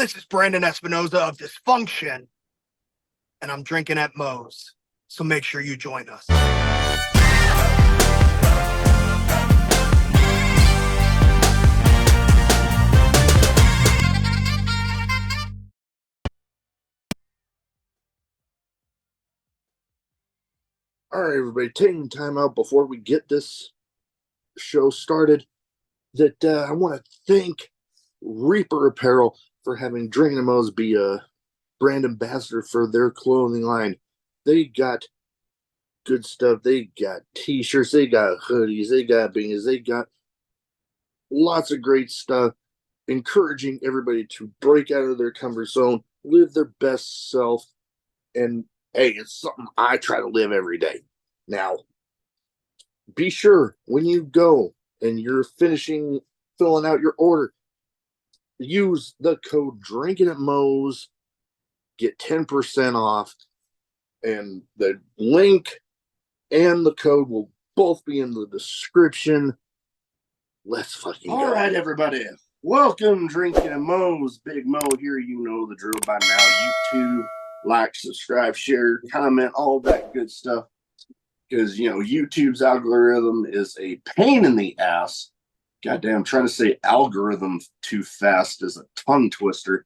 This is Brandon Espinosa of Dysfunction, and I'm drinking at Moe's. So make sure you join us. All right, everybody, taking time out before we get this show started, that I want to thank Reaper Apparel for having Drinkin' at Moe's be a brand ambassador for their clothing line. They got good stuff. They got t-shirts, they got hoodies, they got beanies, they got lots of great stuff, encouraging everybody to break out of their comfort zone, live their best self, and hey, it's something I try to live every day. Now, be sure when you go and you're filling out your order, use the code Drinkin' at Moe's, get 10% off, and the link and the code will both be in the description. Let's fucking go. All right, everybody. Welcome, Drinkin' at Moe's. Big Mo here. You know the drill by now. YouTube, like, subscribe, share, comment, all that good stuff. Because, you know, YouTube's algorithm is a pain in the ass. Goddamn, trying to say algorithm too fast is a tongue twister.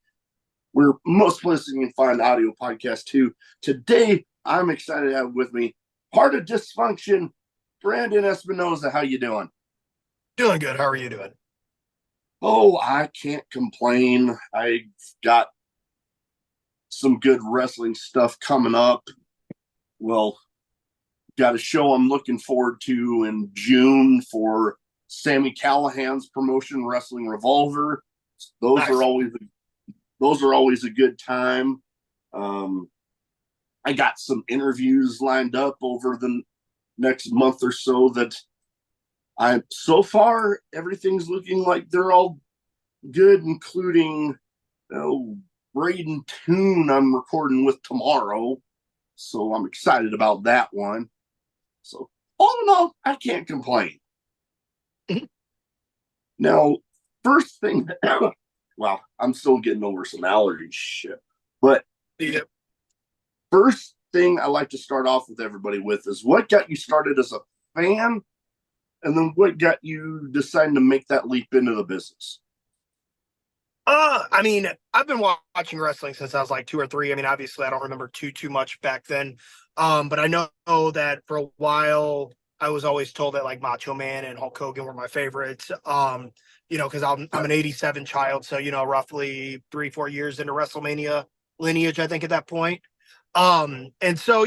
We're most places you can find audio podcasts too. Today, I'm excited to have with me part of Dysfunction, Brandon Espinosa. How you doing? Doing good. How are you doing? Oh, I can't complain. I got some good wrestling stuff coming up. Well, got a show I'm looking forward to in June for Sami Callihan's promotion, Wrestling Revolver. Those Nice. are always a good time. I got some interviews lined up over the next month or so that so far everything's looking like they're all good, including Braden Toon I'm recording with tomorrow. So I'm excited about that one. So all in all, I can't complain. Now, first thing, well, I'm still getting over some allergy shit. But First thing I like to start off with everybody with is what got you started as a fan, and then what got you deciding to make that leap into the business? I mean, I've been watching wrestling since I was like 2 or 3. I mean, obviously, I don't remember too much back then. But I know that for a while, I was always told that like Macho Man and Hulk Hogan were my favorites. Because I'm an '87 child, so roughly 3-4 years into WrestleMania lineage, I think at that point. And so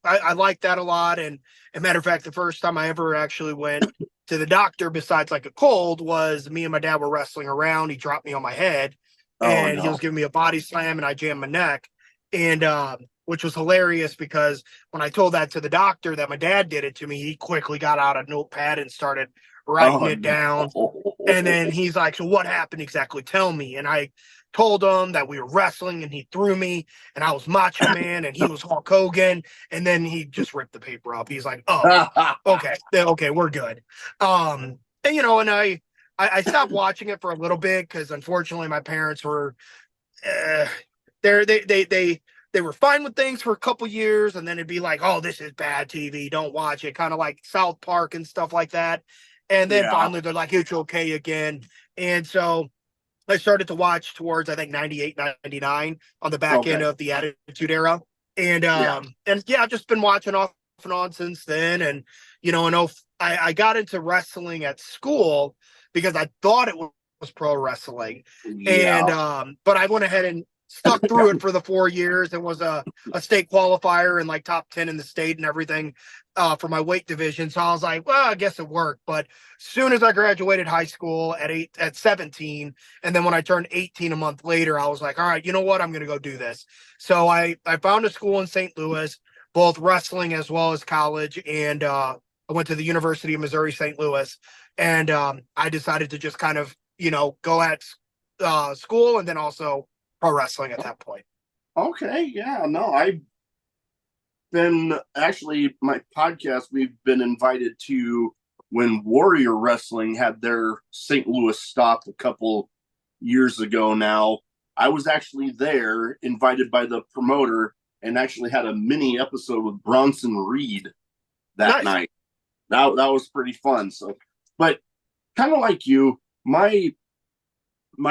I like that a lot. And as a matter of fact, the first time I ever actually went to the doctor besides like a cold was me and my dad were wrestling around. He dropped me on my head and he was giving me a body slam and I jammed my neck. And which was hilarious because when I told that to the doctor that my dad did it to me, he quickly got out a notepad and started writing it down. And then he's like, so what happened exactly? Tell me. And I told him that we were wrestling and he threw me and I was Macho Man and he was Hulk Hogan. And then he just ripped the paper up. He's like, oh, okay, we're good. And I stopped watching it for a little bit because unfortunately my parents were, they were fine with things for a couple years, and then it'd be like, oh, this is bad TV, don't watch it, kind of like South Park and stuff like that. And then finally they're like, it's okay again. And so I started to watch towards, I think, 98, 99 on the back end of the Attitude Era. And I've just been watching off and on since then. And, I got into wrestling at school because I thought it was pro wrestling. Yeah. And, but I went ahead and stuck through it for the 4 years and was a state qualifier and like top 10 in the state and everything for my weight division. So I was like, well, I guess it worked. But as soon as I graduated high school at 17, and then when I turned 18 a month later, I was like, all right, you know what? I'm going to go do this. So I found a school in St. Louis, both wrestling as well as college. And I went to the University of Missouri, St. Louis. And I decided to just kind of, go at school and then also pro wrestling at that point. Okay, yeah, no, I've been actually my podcast. We've been invited to when Warrior Wrestling had their St. Louis stop a couple years ago now. I was actually there, invited by the promoter, and actually had a mini episode with Bronson Reed that night. That was pretty fun. So, but kind of like you, my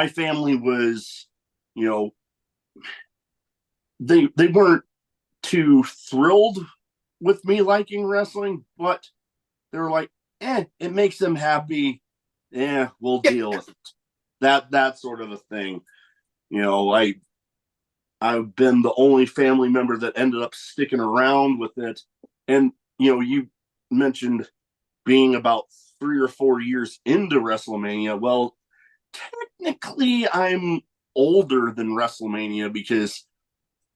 family was, you know, they weren't too thrilled with me liking wrestling, but they were like, it makes them happy. Yeah, we'll deal with it. That sort of a thing. You know, I've been the only family member that ended up sticking around with it. And, you know, you mentioned being about 3 or 4 years into WrestleMania. Well, technically I'm older than WrestleMania because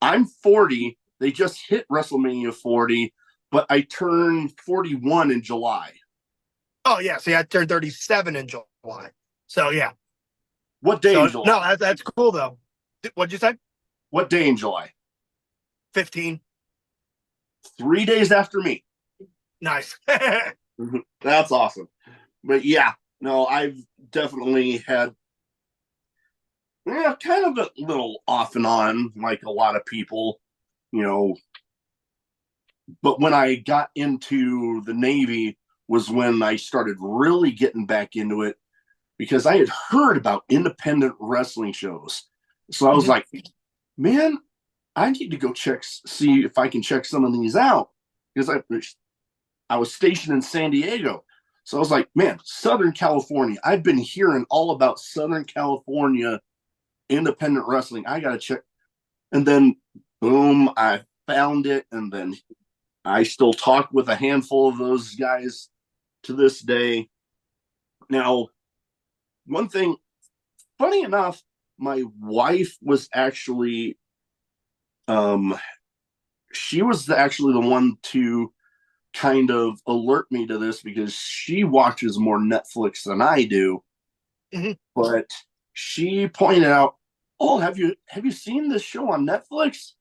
I'm 40. They just hit WrestleMania 40, but I turned 41 in July. Oh, yeah. See, I turned 37 in July. So, yeah. What day in July? No, that's cool, though. What'd you say? What day in July? 15. 3 days after me. Nice. That's awesome. But yeah, no, I've definitely had kind of a little off and on, like a lot of people, you know. But when I got into the Navy was when I started really getting back into it because I had heard about independent wrestling shows. So I was like, man, I need to go see if I can check some of these out because I was stationed in San Diego. So I was like, man, Southern California. I've been hearing all about Southern California independent wrestling. I got to check. And then, boom, I found it. And then I still talk with a handful of those guys to this day. Now, one thing, funny enough, my wife was actually, she was actually the one to kind of alert me to this because she watches more Netflix than I do. But she pointed out, "Oh, have you seen this show on Netflix?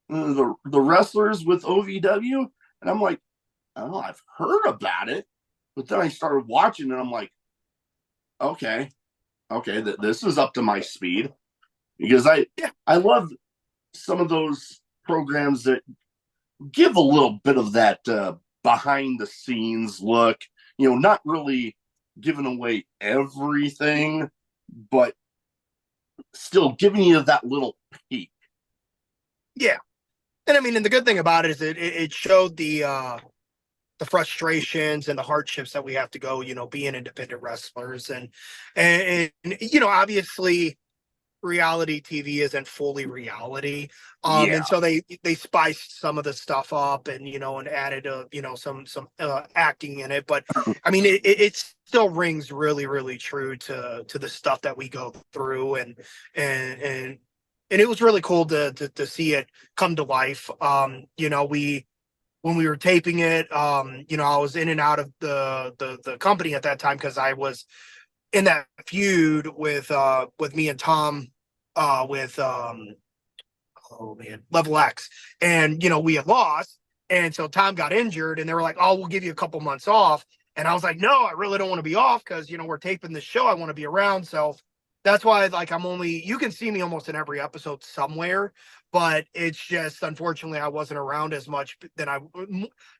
The wrestlers with OVW?" And I'm like, "Oh, I've heard about it." But then I started watching and I'm like, okay, this is up to my speed because I love some of those programs that give a little bit of that behind the scenes look, you know, not really giving away everything, but still giving you that little peek. Yeah. And I mean, and the good thing about it is it showed the frustrations and the hardships that we have to go, you know, being independent wrestlers and you know, obviously reality TV isn't fully reality. And so they spiced some of the stuff up and, you know, and added you know, some acting in it. But I mean, it still rings really, really true to the stuff that we go through and it was really cool to see it come to life. You know, when we were taping it, you know, I was in and out of the company at that time because I was in that feud with me and Tom with Level X, and you know we had lost, and so Tom got injured, and they were like, "Oh, we'll give you a couple months off," and I was like, "No, I really don't want to be off because you know we're taping this show. I want to be around." So that's why, like, you can see me almost in every episode somewhere, but it's just unfortunately I wasn't around as much I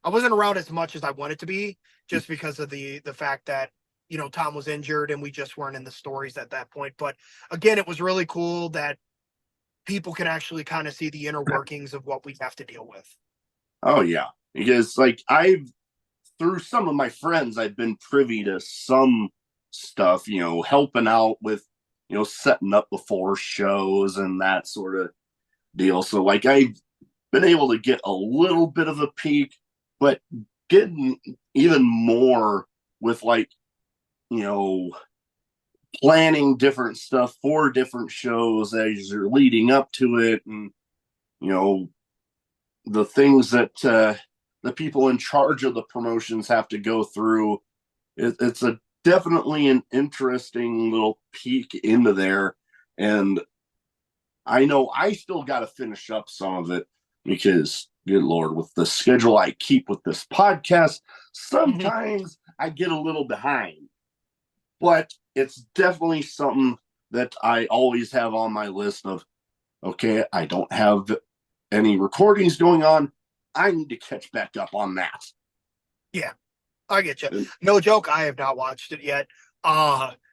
wasn't around as much as I wanted to be, just because of the fact that you know Tom was injured and we just weren't in the stories at that point. But again, it was really cool that people can actually kind of see the inner workings of what we have to deal with. Oh yeah, because like through some of my friends, I've been privy to some stuff, you know, helping out with, you know, setting up before shows and that sort of deal. So like I've been able to get a little bit of a peek, but getting even more with like, you know, planning different stuff for different shows as you're leading up to it, and you know the things that the people in charge of the promotions have to go through. It's a definitely an interesting little peek into there, and I know I still got to finish up some of it because, good Lord, with the schedule I keep with this podcast, sometimes I get a little behind. But it's definitely something that I always have on my list of, okay, I don't have any recordings going on. I need to catch back up on that. Yeah, I get you. No joke, I have not watched it yet.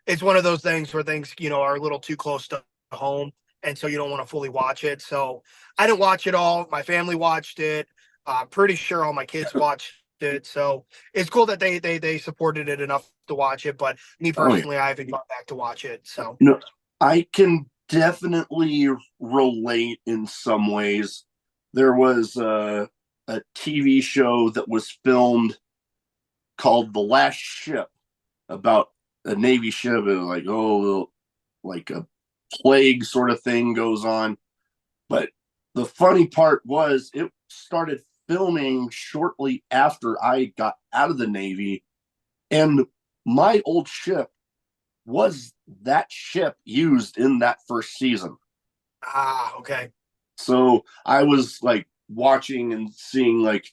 It's one of those things where things, are a little too close to home, and so you don't want to fully watch it. So I didn't watch it all. My family watched it. I'm pretty sure all my kids watched it. So it's cool that they supported it enough to watch it. But me personally, I haven't gone back to watch it. So no, I can definitely relate in some ways. There was a TV show that was filmed called The Last Ship about a Navy ship, and like a plague sort of thing goes on. But the funny part was it started filming shortly after I got out of the Navy, and my old ship was that ship used in that first season. Okay. So I was like watching and seeing, like,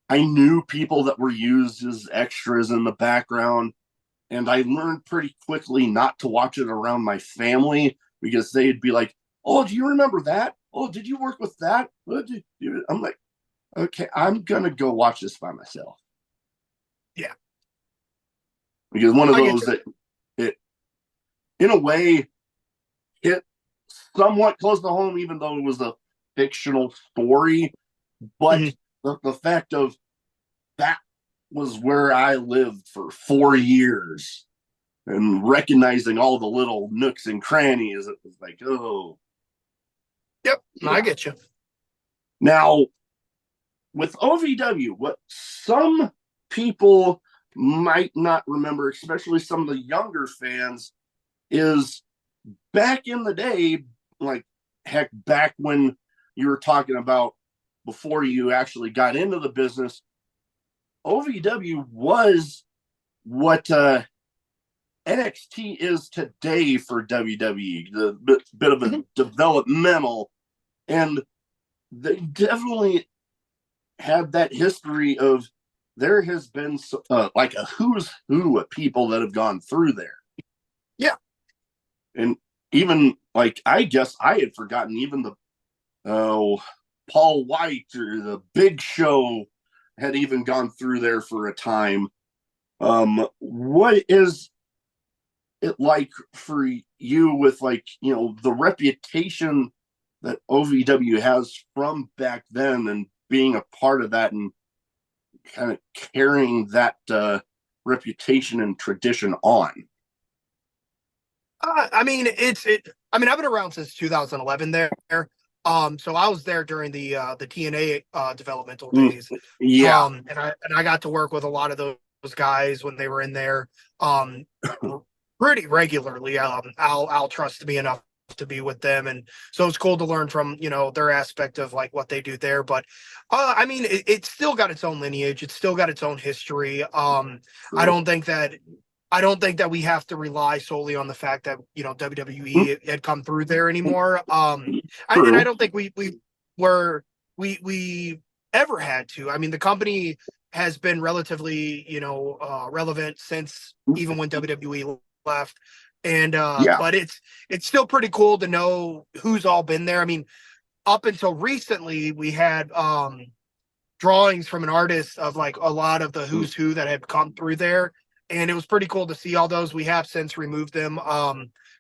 I knew people that were used as extras in the background, and I learned pretty quickly not to watch it around my family because they'd be like, "Oh, do you remember that? Oh, did you work with that?" I'm like, okay, I'm gonna go watch this by myself. Yeah. Because one of those that it, in a way, hit somewhat close to home, even though it was a fictional story. But the fact of that was where I lived for 4 years, and recognizing all the little nooks and crannies, it was like, oh. Yep, yeah. I get you. Now, with OVW, what some people might not remember, especially some of the younger fans, is back in the day, like, heck, back when you were talking about before you actually got into the business, OVW was what NXT is today for WWE, the bit of a developmental, and they definitely had that history of, there has been like a who's who of people that have gone through there. Yeah. And even, like, I guess I had forgotten even the Paul White or the Big Show had even gone through there for a time. What is it like for you with, like, the reputation that OVW has from back then, and being a part of that and kind of carrying that reputation and tradition on? I mean, I've been around since 2011 there. So I was there during the TNA developmental days. Yeah. And I got to work with a lot of those guys when they were in there pretty regularly. Al trusted me enough to be with them, and so it's cool to learn from their aspect of like what they do there. But I mean, it's still got its own lineage. It's still got its own history. I don't think that we have to rely solely on the fact that WWE had come through there anymore. And I don't think we ever had to. I mean, the company has been relatively relevant since even when WWE left, and but it's still pretty cool to know who's all been there. I mean, up until recently, we had drawings from an artist of like a lot of the who's who that had come through there. And it was pretty cool to see all those. We have since removed them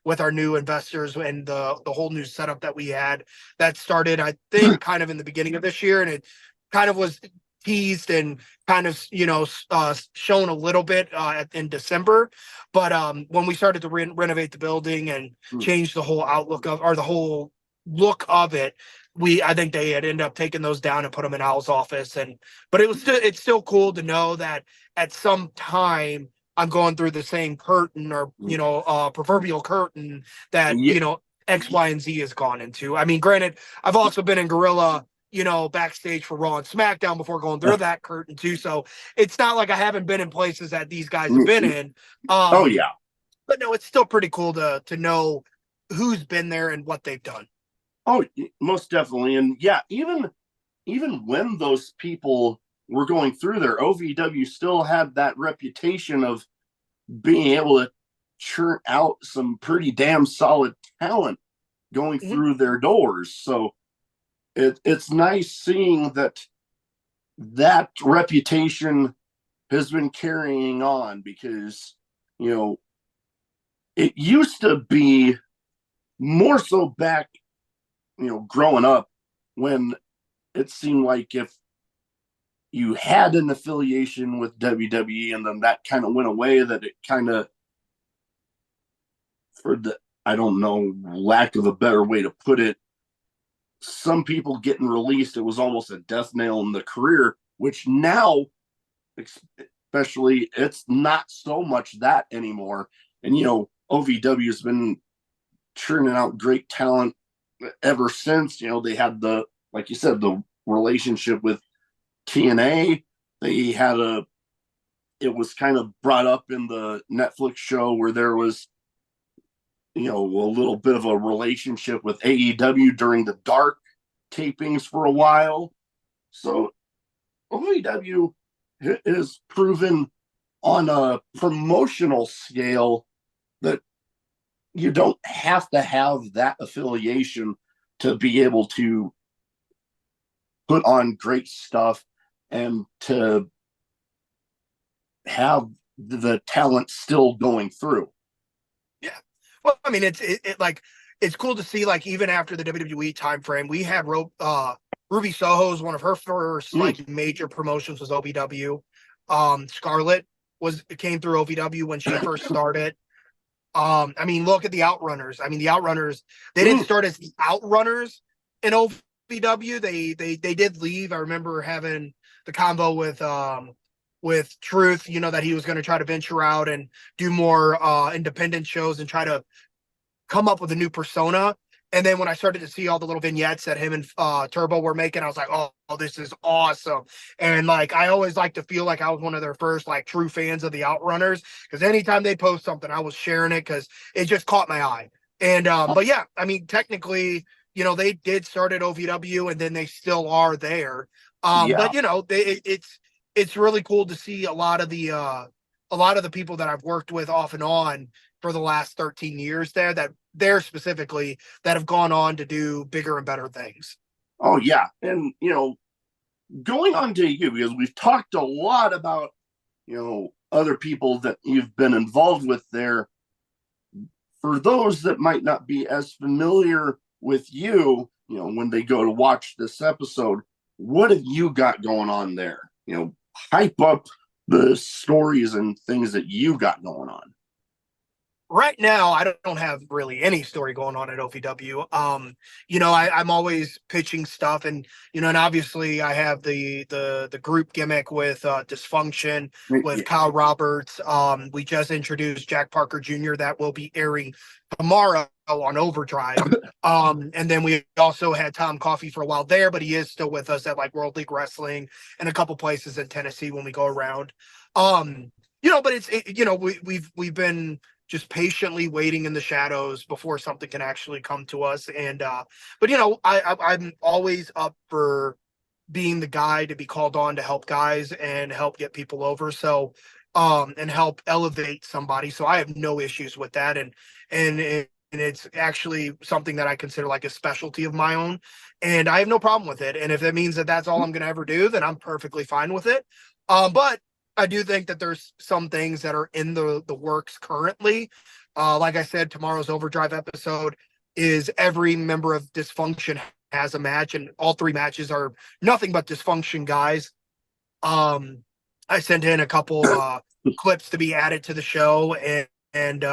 with our new investors and the whole new setup that we had that started, I think, kind of in the beginning of this year. And it kind of was teased and kind of, shown a little bit in December. But when we started to renovate the building and change the whole outlook or the whole look of it, I think they had ended up taking those down and put them in Al's office. But it's still cool to know that at some time I'm going through the same curtain or, proverbial curtain that, X, Y, and Z has gone into. I mean, granted, I've also been in Gorilla, backstage for Raw and SmackDown before going through that curtain too. So it's not like I haven't been in places that these guys have been in. Oh yeah. But no, it's still pretty cool to know who's been there and what they've done. Oh, most definitely. And yeah, even when those people were going through there, OVW still had that reputation of being able to churn out some pretty damn solid talent going through their doors. So it's nice seeing that reputation has been carrying on, because, you know, it used to be more so back, you know, growing up, when it seemed like if you had an affiliation with WWE and then that kind of went away, that it kind of, for the, I don't know, lack of a better way to put it, some people getting released, it was almost a death nail in the career, which now, especially, it's not so much that anymore. And, you know, OVW has been churning out great talent ever since. You know, they had the, like you said, the relationship with TNA. They had it was kind of brought up in the Netflix show where there was, you know, a little bit of a relationship with AEW during the Dark tapings for a while. So OVW is proven on a promotional scale that you don't have to have that affiliation to be able to put on great stuff and to have the talent still going through. Yeah. Well, I mean, it's cool to see, like, even after the WWE time frame, we had Ruby Soho's, one of her first like major promotions was OVW. Scarlett came through OVW when she first started. I mean, look at the Outrunners. I mean, the Outrunners, they didn't start as the Outrunners in OVW. They did leave. I remember having the convo with Truth, you know, that he was going to try to venture out and do more independent shows and try to come up with a new persona. And then when I started to see all the little vignettes that him and Turbo were making, I was like, oh, this is awesome. And like, I always like to feel like I was one of their first like true fans of the Outrunners, because anytime they post something, I was sharing it because it just caught my eye. And but yeah, I mean, technically, you know, they did start at OVW and then they still are there. But you know, it's really cool to see a lot of the people that I've worked with off and on for the last 13 years there specifically that have gone on to do bigger and better things. Oh yeah. And, you know, going on to you, because we've talked a lot about, you know, other people that you've been involved with there. For those that might not be as familiar with you, you know, when they go to watch this episode, what have you got going on there? You know, hype up the stories and things that you got going on. Right now, I don't have really any story going on at OVW. You know, I'm always pitching stuff, and you know, and obviously, I have the group gimmick with Dysfunction with Kyle Roberts. We just introduced Jack Parker Jr. that will be airing tomorrow on Overdrive. And then we also had Tom Coffey for a while there, but he is still with us at like World League Wrestling and a couple places in Tennessee when we go around. You know, but you know, we've been just patiently waiting in the shadows before something can actually come to us. And but you know, I'm always up for being the guy to be called on to help guys and help get people over. So and help elevate somebody. So I have no issues with that. And it's actually something that I consider like a specialty of my own. And I have no problem with it. And if it means that that's all I'm going to ever do, then I'm perfectly fine with it. But I do think that there's some things that are in the works currently. Like I said, tomorrow's Overdrive episode is every member of Dysfunction has a match, and all three matches are nothing but Dysfunction guys. I sent in a couple clips to be added to the show and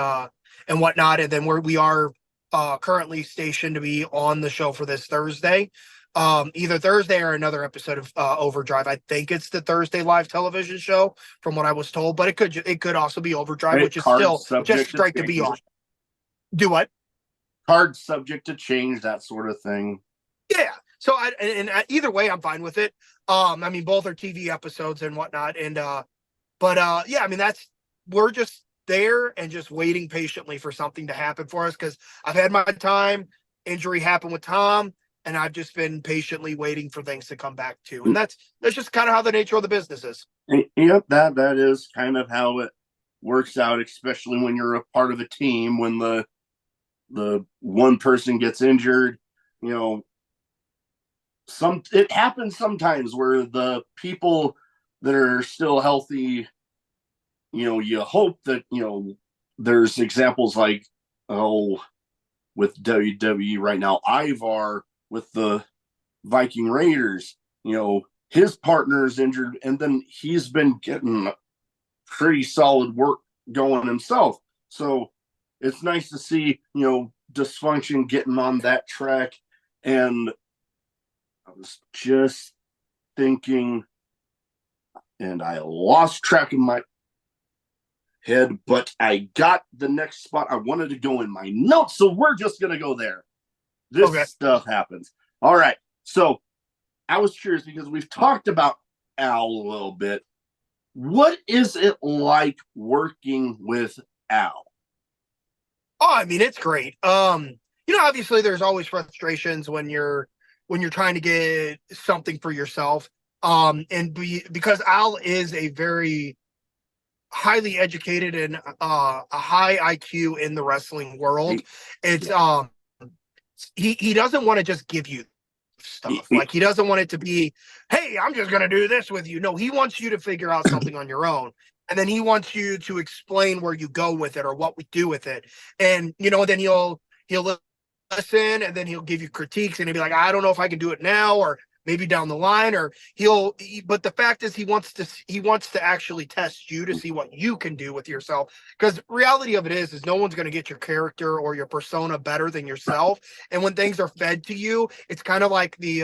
whatnot, and then we are currently stationed to be on the show for this Thursday. Either Thursday or another episode of Overdrive. I think it's the Thursday live television show, from what I was told, but it could also be Overdrive, which is still just straight to be on. Do what? Card subject to change, that sort of thing. Yeah. So either way, I'm fine with it. I mean, both are TV episodes and whatnot, and but yeah, I mean, we're just there and just waiting patiently for something to happen for us, because I've had my time. Injury happened with Tom. And I've just been patiently waiting for things to come back to. And that's just kind of how the nature of the business is. Yep, that is kind of how it works out, especially when you're a part of a team. When the one person gets injured, you know, it happens sometimes where the people that are still healthy, you know, you hope that, you know, there's examples like, oh, with WWE right now, Ivar with the Viking Raiders, you know, his partner is injured, and then he's been getting pretty solid work going himself. So it's nice to see, you know, Dysfunction getting on that track. And I was just thinking, and I lost track of my head, but I got the next spot. I wanted to go in my notes, so we're just going to go there. This stuff happens. All right. So I was curious because we've talked about Al a little bit. What is it like working with Al? Oh, I mean, it's great. You know, obviously there's always frustrations when you're trying to get something for yourself. Because Al is a very highly educated and a high IQ in the wrestling world. It's he doesn't want to just give you stuff. Like, he doesn't want it to be, hey, I'm just gonna do this with you. No, he wants you to figure out something on your own. And then he wants you to explain where you go with it or what we do with it. And, you know, then he'll listen, and then he'll give you critiques, and he'll be like, I don't know if I can do it now, or maybe down the line, or but the fact is he wants to actually test you to see what you can do with yourself. Because reality of it is no one's going to get your character or your persona better than yourself. And when things are fed to you, it's kind of like the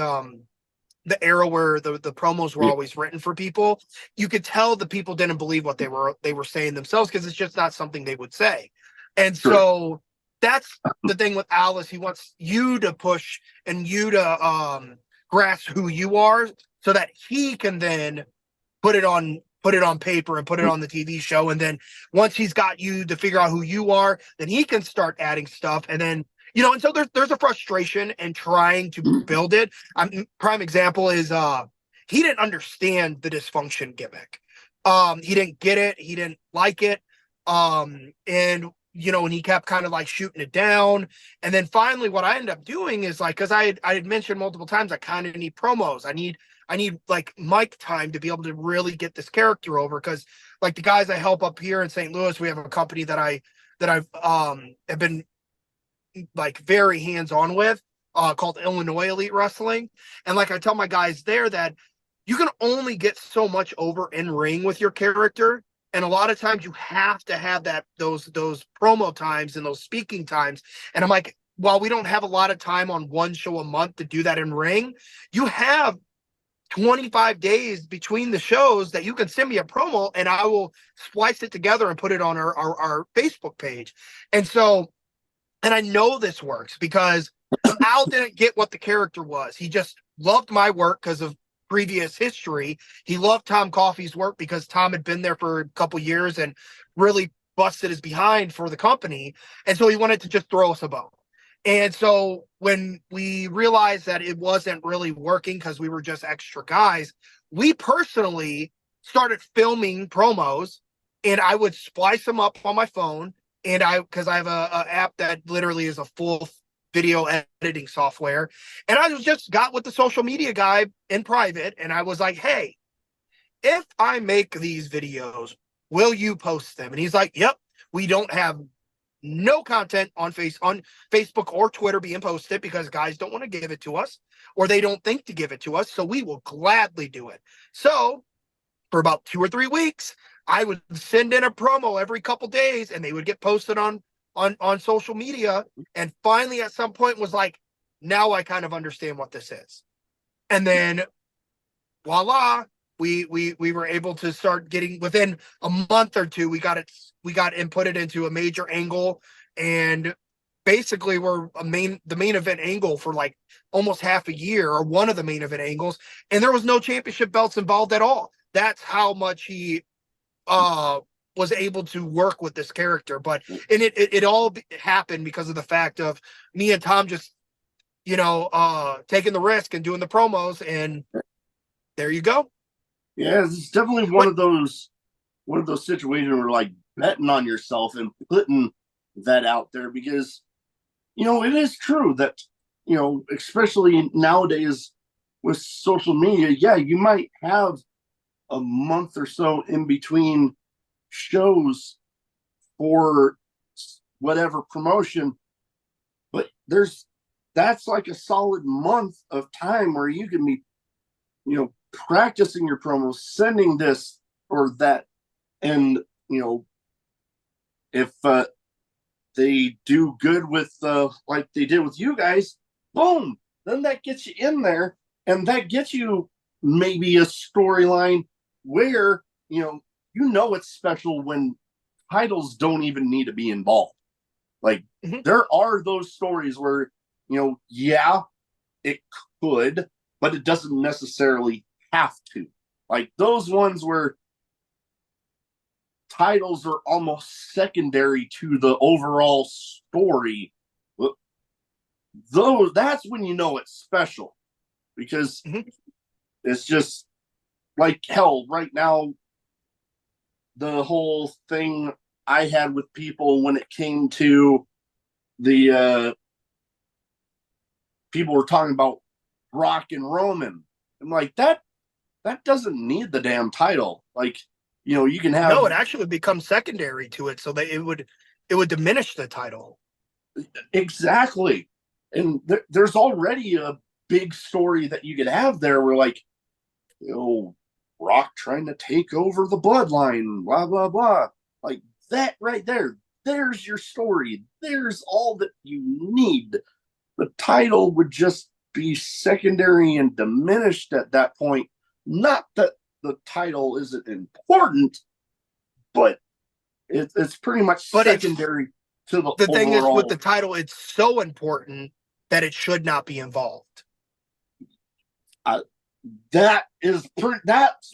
era where the promos were always written for people. You could tell the people didn't believe what they were saying themselves, because it's just not something they would say. And so that's the thing with Alice. He wants you to push and you to grasp who you are, so that he can then put it on paper and put it on the TV show. And then once he's got you to figure out who you are, then he can start adding stuff. And then, you know, and so there's a frustration in trying to build it. Prime example is he didn't understand the Dysfunction gimmick. He didn't get it. He didn't like it. And you know, and he kept kind of like shooting it down. And then finally what I ended up doing is, like, because I had mentioned multiple times, I kind of need promos. I need like mic time to be able to really get this character over. Because like the guys I help up here in St. Louis, we have a company that I've have been like very hands-on with, called Illinois Elite Wrestling. And like I tell my guys there that you can only get so much over in ring with your character. And a lot of times you have to have those promo times and those speaking times. And I'm like, while we don't have a lot of time on one show a month to do that in ring, you have 25 days between the shows that you can send me a promo, and I will splice it together and put it on our Facebook page. And so, and I know this works because Al didn't get what the character was. He just loved my work because of previous history. He loved Tom Coffey's work because Tom had been there for a couple years and really busted his behind for the company. And so he wanted to just throw us a bone. And so when we realized that it wasn't really working because we were just extra guys, we personally started filming promos, and I would splice them up on my phone. And because I have a app that literally is a full video editing software. And I just got with the social media guy in private, and I was like, hey, if I make these videos, will you post them? And he's like, yep, we don't have no content on Facebook or Twitter being posted because guys don't want to give it to us, or they don't think to give it to us. So we will gladly do it. So for about 2 or 3 weeks, I would send in a promo every couple days, and they would get posted on social media. And finally at some point was like, now I kind of understand what this is. And then voila, we were able to start getting, within a month or two, we got inputted into a major angle, and basically we're the main event angle for like almost half a year, or one of the main event angles, and there was no championship belts involved at all. That's how much he was able to work with this character. But and it all happened because of the fact of me and Tom just, you know, taking the risk and doing the promos, and there you go. Yeah, it's definitely one of those situations where, like, betting on yourself and putting that out there, because it is true that especially nowadays with social media, yeah, you might have a month or so in between shows for whatever promotion, but that's like a solid month of time where you can be practicing your promos, sending this or that, and if they do good with like they did with you guys, boom, then that gets you in there, and that gets you maybe a storyline where it's special when titles don't even need to be involved. Like there are those stories where yeah, it could, but it doesn't necessarily have to. Like those ones where titles are almost secondary to the overall story, that's when it's special, because it's just like hell right now. The whole thing I had with people when it came to the people were talking about Brock and Roman. I'm like, that doesn't need the damn title. Like, you can have No, it actually would become secondary to it, so that it would diminish the title. Exactly. And there's already a big story that you could have there where, like, Brock trying to take over the bloodline, blah, blah, blah. Like that right there. There's your story. There's all that you need. The title would just be secondary and diminished at that point. Not that the title isn't important, but it's pretty much secondary to the overall. Thing is, with the title, it's so important that it should not be involved. That's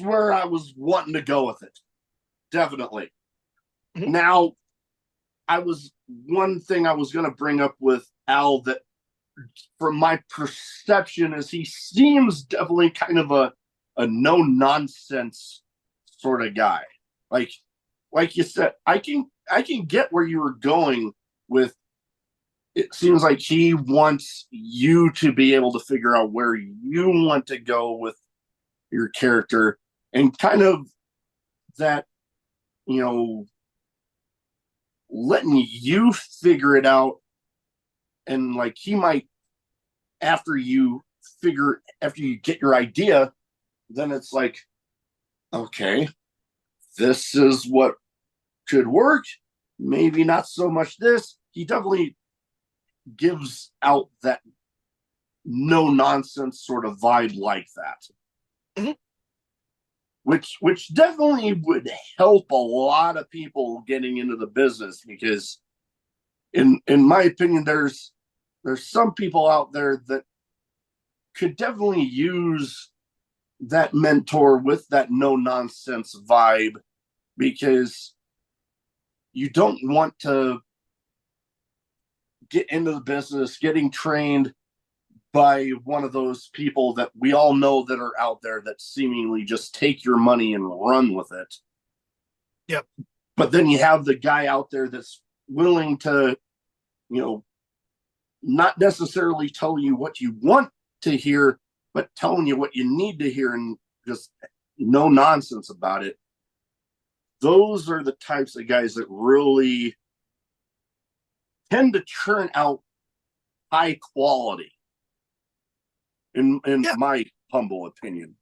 where I was wanting to go with it. Definitely. Now, one thing I was going to bring up with Al that, from my perception, is he seems definitely kind of a no nonsense sort of guy. Like you said, I can get where you were going with. It seems like he wants you to be able to figure out where you want to go with your character, and kind of that, letting you figure it out. And like he might, after you get your idea, then it's like, okay, this is what could work. Maybe not so much this. He definitely gives out that no nonsense sort of vibe like that. Which definitely would help a lot of people getting into the business, because in my opinion, there's some people out there that could definitely use that mentor with that no nonsense vibe, because you don't want to get into the business getting trained by one of those people that we all know that are out there that seemingly just take your money and run with it. Yep. But then you have the guy out there that's willing to, not necessarily tell you what you want to hear, but telling you what you need to hear, and just no nonsense about it. Those are the types of guys that really tend to churn out high quality, in my humble opinion.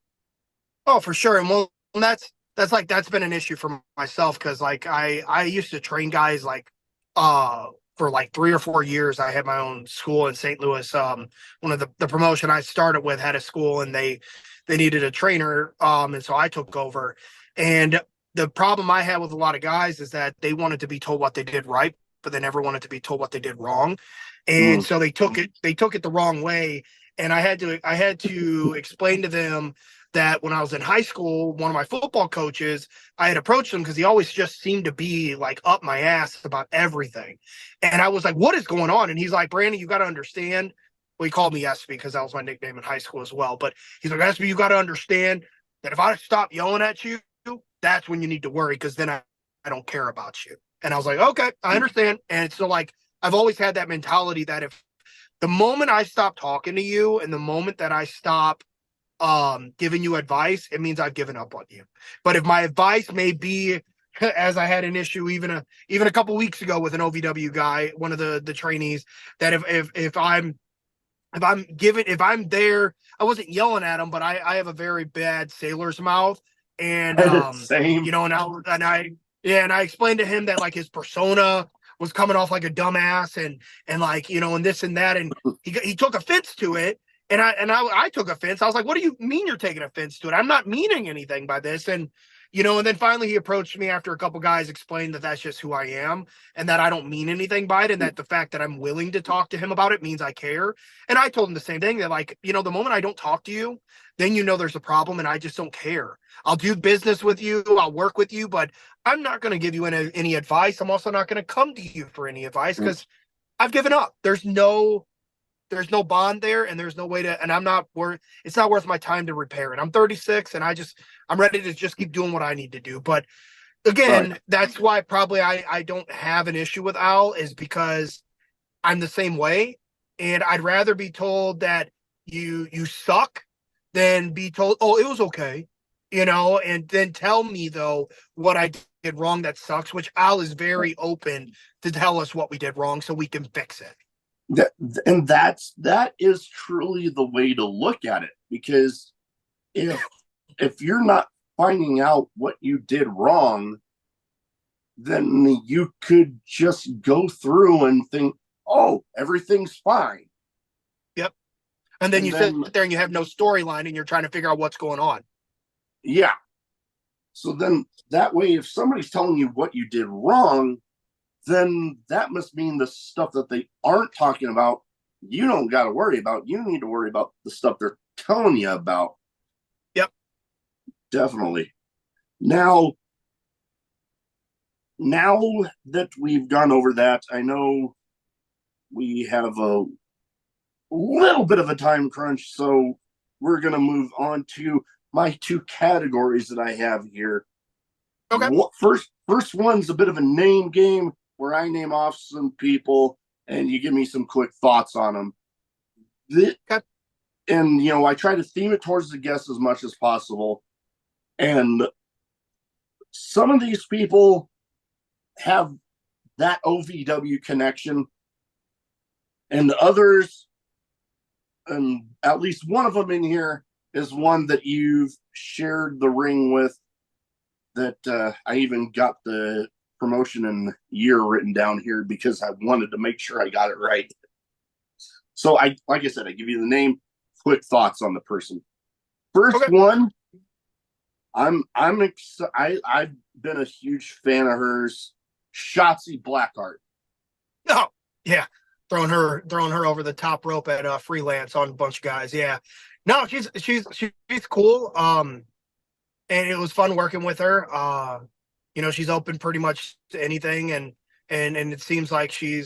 Oh, for sure. And that's been an issue for myself, because like I used to train guys like for like 3 or 4 years. I had my own school in St. Louis. One of the promotion I started with had a school, and they needed a trainer, and so I took over. And the problem I had with a lot of guys is that they wanted to be told what they did right, but they never wanted to be told what they did wrong. And so they took it the wrong way. And I had to explain to them that when I was in high school, one of my football coaches, I had approached him because he always just seemed to be like up my ass about everything. And I was like, what is going on? And he's like, Brandon, you got to understand. Well, he called me SB because that was my nickname in high school as well. But he's like, SB, you got to understand that if I stop yelling at you, that's when you need to worry, because then I don't care about you. And I was like, okay, I understand. And so like, I've always had that mentality that if the moment I stop talking to you and the moment that I stop giving you advice, it means I've given up on you. But if my advice may be, as I had an issue even a couple weeks ago with an OVW guy, one of the trainees, that if I'm there, I wasn't yelling at him, but I have a very bad sailor's mouth. And Same. you know, and I explained to him that like his persona was coming off like a dumbass and like, you know, and this and that. And he took offense to it. And I took offense. I was like, what do you mean you're taking offense to it? I'm not meaning anything by this. And, you know, and then finally he approached me after a couple guys explained that that's just who I am and that I don't mean anything by it. And that the fact that I'm willing to talk to him about it means I care. And I told him the same thing, that like, you know, the moment I don't talk to you, then you know there's a problem and I just don't care. I'll do business with you. I'll work with you, but I'm not going to give you any advice. I'm also not going to come to you for any advice because I've given up. There's no bond there, and there's no way to, and it's not worth my time to repair it. I'm 36 and I'm ready to just keep doing what I need to do. But again, Right. that's why probably I don't have an issue with Al, is because I'm the same way. And I'd rather be told that you suck than be told, oh, it was okay, you know, and then tell me though what I did wrong that sucks, which Al is very open to tell us what we did wrong so we can fix it. That is truly the way to look at it, because if you're not finding out what you did wrong, then you could just go through and think, oh, everything's fine. Yep. And then you sit there and you have no storyline and you're trying to figure out what's going on. Yeah. So then that way, if somebody's telling you what you did wrong, then that must mean the stuff that they aren't talking about, you don't got to worry about. You need to worry about the stuff they're telling you about. Yep. Definitely. Now that we've gone over that, I know we have a little bit of a time crunch, so we're going to move on to my two categories that I have here. Okay. First one's a bit of a name game, where I name off some people and you give me some quick thoughts on them. Okay. And, you know, I try to theme it towards the guests as much as possible. And some of these people have that OVW connection, and others, and at least one of them in here is one that you've shared the ring with, that I even got the promotion and year written down here because I wanted to make sure I got it right. So like I said, I give you the name, quick thoughts on the person. First one, I've been a huge fan of hers, Shotzi Blackheart. Oh, yeah. Throwing her over the top rope at freelance on a bunch of guys. Yeah. No, she's cool. And it was fun working with her. You know, she's open pretty much to anything, and it seems like she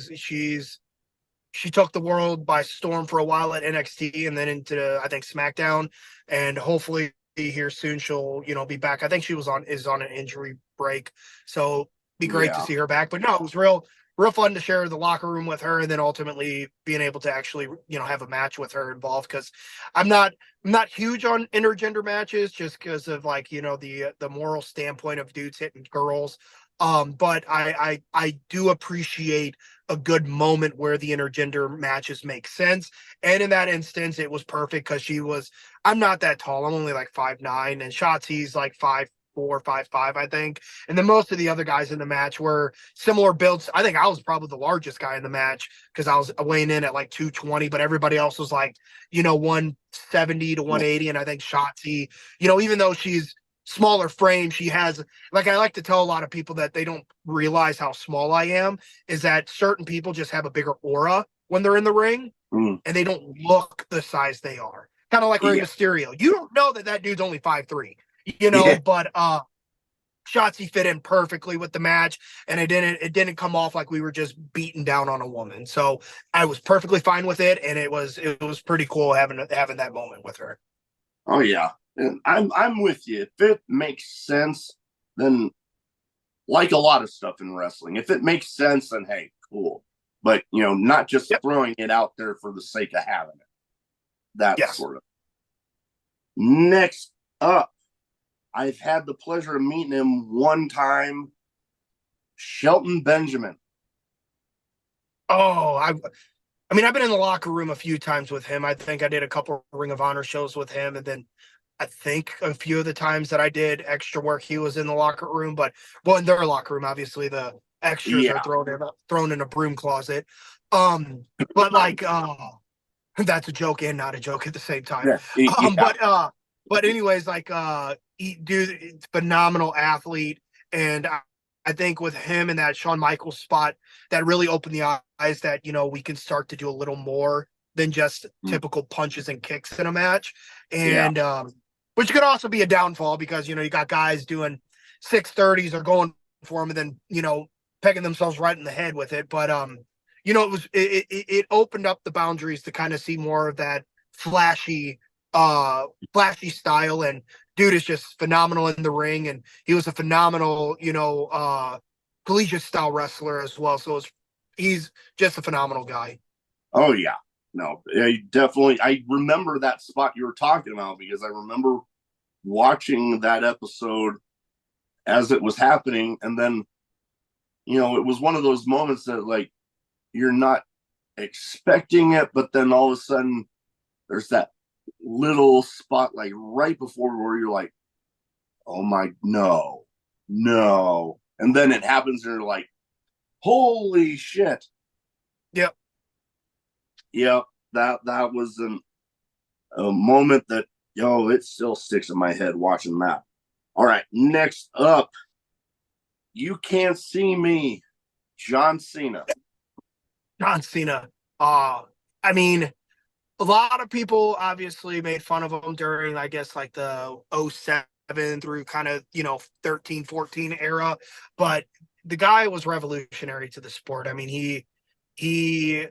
took the world by storm for a while at NXT and then into I think SmackDown, and hopefully here soon she'll, you know, be back. I think she is on an injury break, so be great to see her back. But no, it was real fun to share the locker room with her, and then ultimately being able to actually, you know, have a match with her involved, because I'm not huge on intergender matches just because of, like, you know, the moral standpoint of dudes hitting girls. But I do appreciate a good moment where the intergender matches make sense. And in that instance, it was perfect because I'm not that tall. I'm only like 5'9", and Shotzi's like 5'4", 5'5", I think. And then most of the other guys in the match were similar builds. I think I was probably the largest guy in the match because I was weighing in at like 220, but everybody else was like, you know, 170 to 180. And I think Shotzi, you know, even though she's smaller frame, she has, like, I like to tell a lot of people that they don't realize how small I am, is that certain people just have a bigger aura when they're in the ring, and they don't look the size they are. Kind of like Rey Mysterio. You don't know that dude's only 5'3", you know, but Shotzi fit in perfectly with the match, and it didn't come off like we were just beating down on a woman. So I was perfectly fine with it, and it was pretty cool having that moment with her. Oh yeah. And I'm with you. If it makes sense, then like a lot of stuff in wrestling. If it makes sense, then hey, cool. But not just throwing it out there for the sake of having it. That sort of. Next up, I've had the pleasure of meeting him one time. Shelton Benjamin. Oh, I mean, I've been in the locker room a few times with him. I think I did a couple Ring of Honor shows with him, and then I think a few of the times that I did extra work, he was in the locker room. But in their locker room, obviously the extras are thrown in a broom closet. But like, that's a joke and not a joke at the same time. But anyways, like, dude, phenomenal athlete, and I think with him and that Shawn Michaels spot, that really opened the eyes that we can start to do a little more than just typical punches and kicks in a match, and which could also be a downfall because you got guys doing 630s or going for them and then pegging themselves right in the head with it, but it opened up the boundaries to kind of see more of that flashy style, and dude is just phenomenal in the ring, and he was a phenomenal collegiate style wrestler as well, so he's just a phenomenal guy. Oh yeah, no, I remember that spot you were talking about because I remember watching that episode as it was happening, and then it was one of those moments that like you're not expecting it, but then all of a sudden there's that little spot like right before where you're like, oh my, no, and then it happens and you're like, holy shit. Yep, that was a moment that it still sticks in my head watching that. All right, next up, you can't see me, John Cena. I mean, a lot of people obviously made fun of him during, I guess, like the 07 through kind of 13, 14 era, but the guy was revolutionary to the sport. I mean, he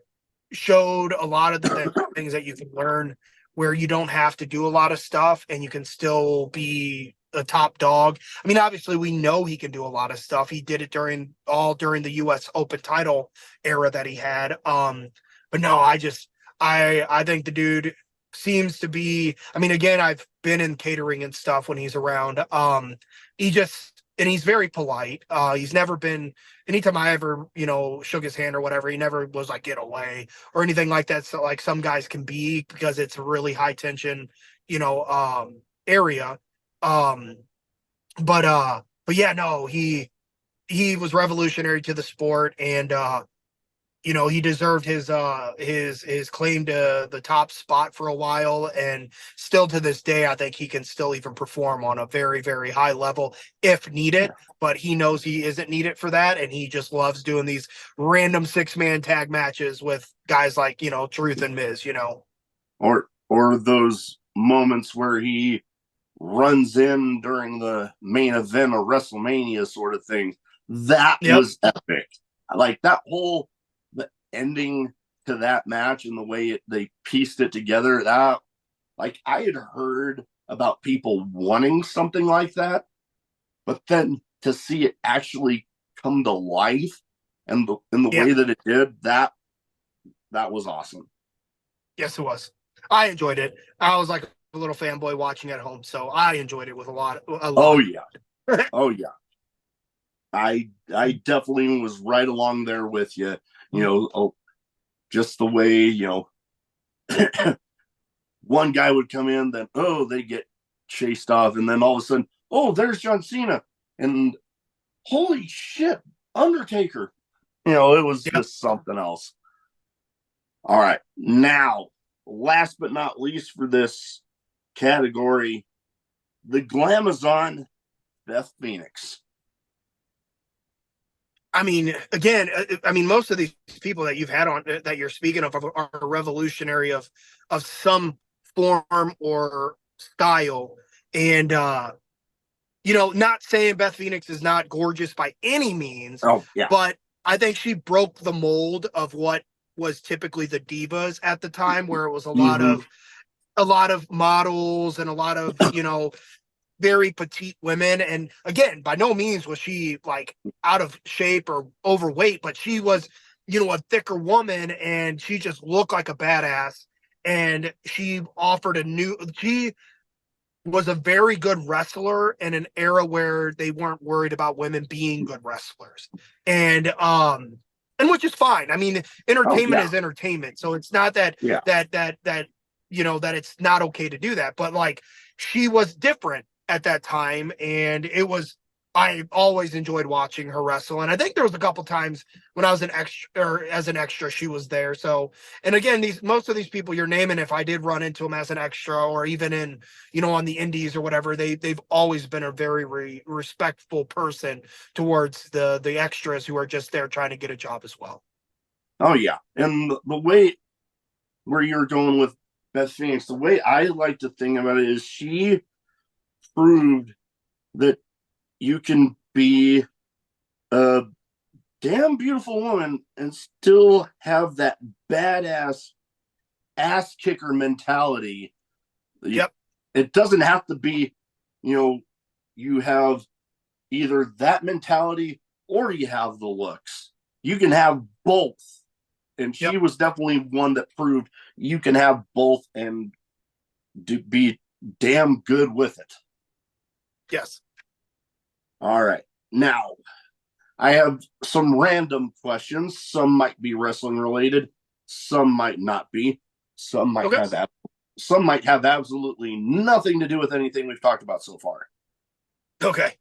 showed a lot of the things that you can learn where you don't have to do a lot of stuff and you can still be a top dog. I mean, obviously we know he can do a lot of stuff. He did it during the US Open title era that he had. But no, I think the dude seems to be, I mean, again, I've been in catering and stuff when he's around. He's very polite. He's never been, anytime I ever, shook his hand or whatever, he never was like, get away or anything like that. So like some guys can be, because it's a really high tension, area. But yeah, no, he was revolutionary to the sport, and he deserved his claim to the top spot for a while, and still to this day I think he can still even perform on a very, very high level if needed, but he knows he isn't needed for that, and he just loves doing these random 6-man tag matches with guys like Truth and Miz, or those moments where he runs in during the main event of WrestleMania sort of thing. That was epic. Like that whole ending to that match and the way they pieced it together, that like I had heard about people wanting something like that, but then to see it actually come to life and in the way that it did, that was awesome. Yes, it was. I enjoyed it. I was like a little fanboy watching at home, so I enjoyed it with a lot. Oh yeah. Oh yeah. I definitely was right along there with you. Just the way, one guy would come in, then, they get chased off. And then all of a sudden, there's John Cena. And holy shit, Undertaker. It was just something else. All right. Now, last but not least for this category, the Glamazon, Beth Phoenix. I mean, again, most of these people that you've had on that you're speaking of are revolutionary of some form or style. And, not saying Beth Phoenix is not gorgeous by any means, but I think she broke the mold of what was typically the divas at the time, where it was a lot of models and a lot of, very petite women. And again, by no means was she like out of shape or overweight, but she was, a thicker woman, and she just looked like a badass. And she was a very good wrestler in an era where they weren't worried about women being good wrestlers. And which is fine. I mean, entertainment is entertainment. So it's not that that it's not okay to do that. But like, she was different at that time, and I always enjoyed watching her wrestle. And I think there was a couple times when I was as an extra, she was there. So, and again, most of these people you're naming, if I did run into them as an extra or even in, on the indies or whatever, they've always been a very respectful person towards the extras who are just there trying to get a job as well. Oh yeah. And the way where you're going with Beth Phoenix, the way I like to think about it is she proved that you can be a damn beautiful woman and still have that badass ass kicker mentality. Yep. It doesn't have to be, you have either that mentality or you have the looks. You can have both. And she was definitely one that proved you can have both and be damn good with it. Yes. All right. Now, I have some random questions. Some might be wrestling related. Some might not be. Some might have absolutely nothing to do with anything we've talked about so far. Okay.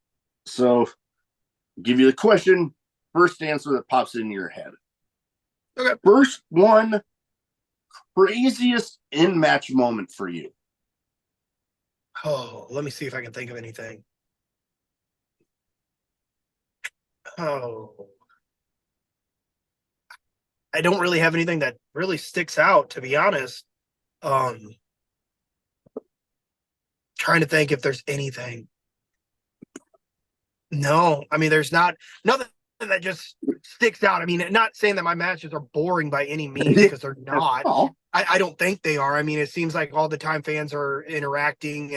So, give you the question. First answer that pops in your head. Okay. First one, craziest in-match moment for you. Oh, let me see if I can think of anything. Oh, I don't really have anything that really sticks out, to be honest. Trying to think if there's anything. No, I mean, there's nothing that just sticks out. I mean, not saying that my matches are boring by any means, because they're not. Oh. I don't think they are. I mean, it seems like all the time fans are interacting,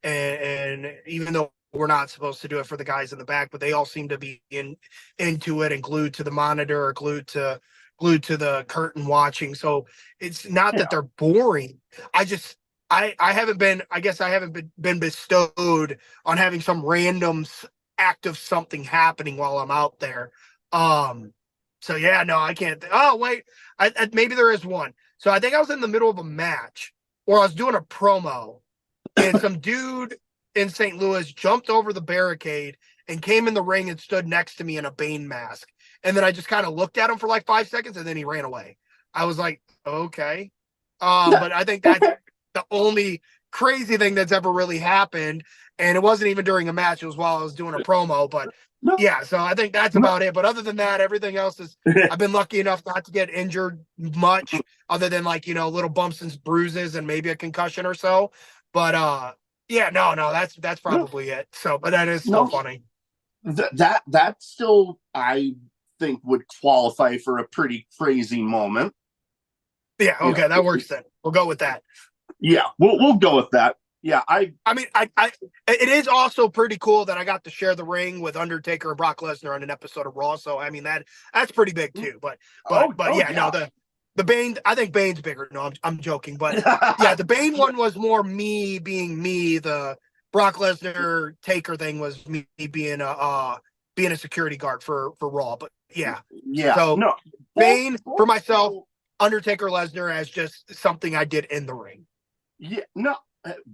and even though we're not supposed to do it for the guys in the back, but they all seem to be into it and glued to the monitor or glued to the curtain watching. So it's not that they're boring. I haven't been bestowed on having some random act of something happening while I'm out there. So yeah, no, I can't. Oh wait, maybe there is one. So I think I was in the middle of a match, or I was doing a promo, and some dude in St. Louis jumped over the barricade and came in the ring and stood next to me in a Bane mask. And then I just kind of looked at him for like 5 seconds, and then he ran away. I was like, okay. But I think that's the only crazy thing that's ever really happened. And it wasn't even during a match. It was while I was doing a promo. But yeah, so I think that's about it. But other than that, everything else is, I've been lucky enough not to get injured much, other than like, little bumps and bruises and maybe a concussion or so. But yeah, no, that's probably it. So, but that is still funny. That still, I think, would qualify for a pretty crazy moment. Yeah, okay, that works then. We'll go with that. Yeah, we'll go with that. Yeah, I mean, it is also pretty cool that I got to share the ring with Undertaker and Brock Lesnar on an episode of Raw. So I mean, that's pretty big too. But yeah, no, the Bane, I think Bane's bigger. No, I'm joking, but yeah, the Bane one was more me being me. The Brock Lesnar Taker thing was me being a security guard for Raw. But yeah, So no, Bane for myself, Undertaker, Lesnar as just something I did in the ring. Yeah, no,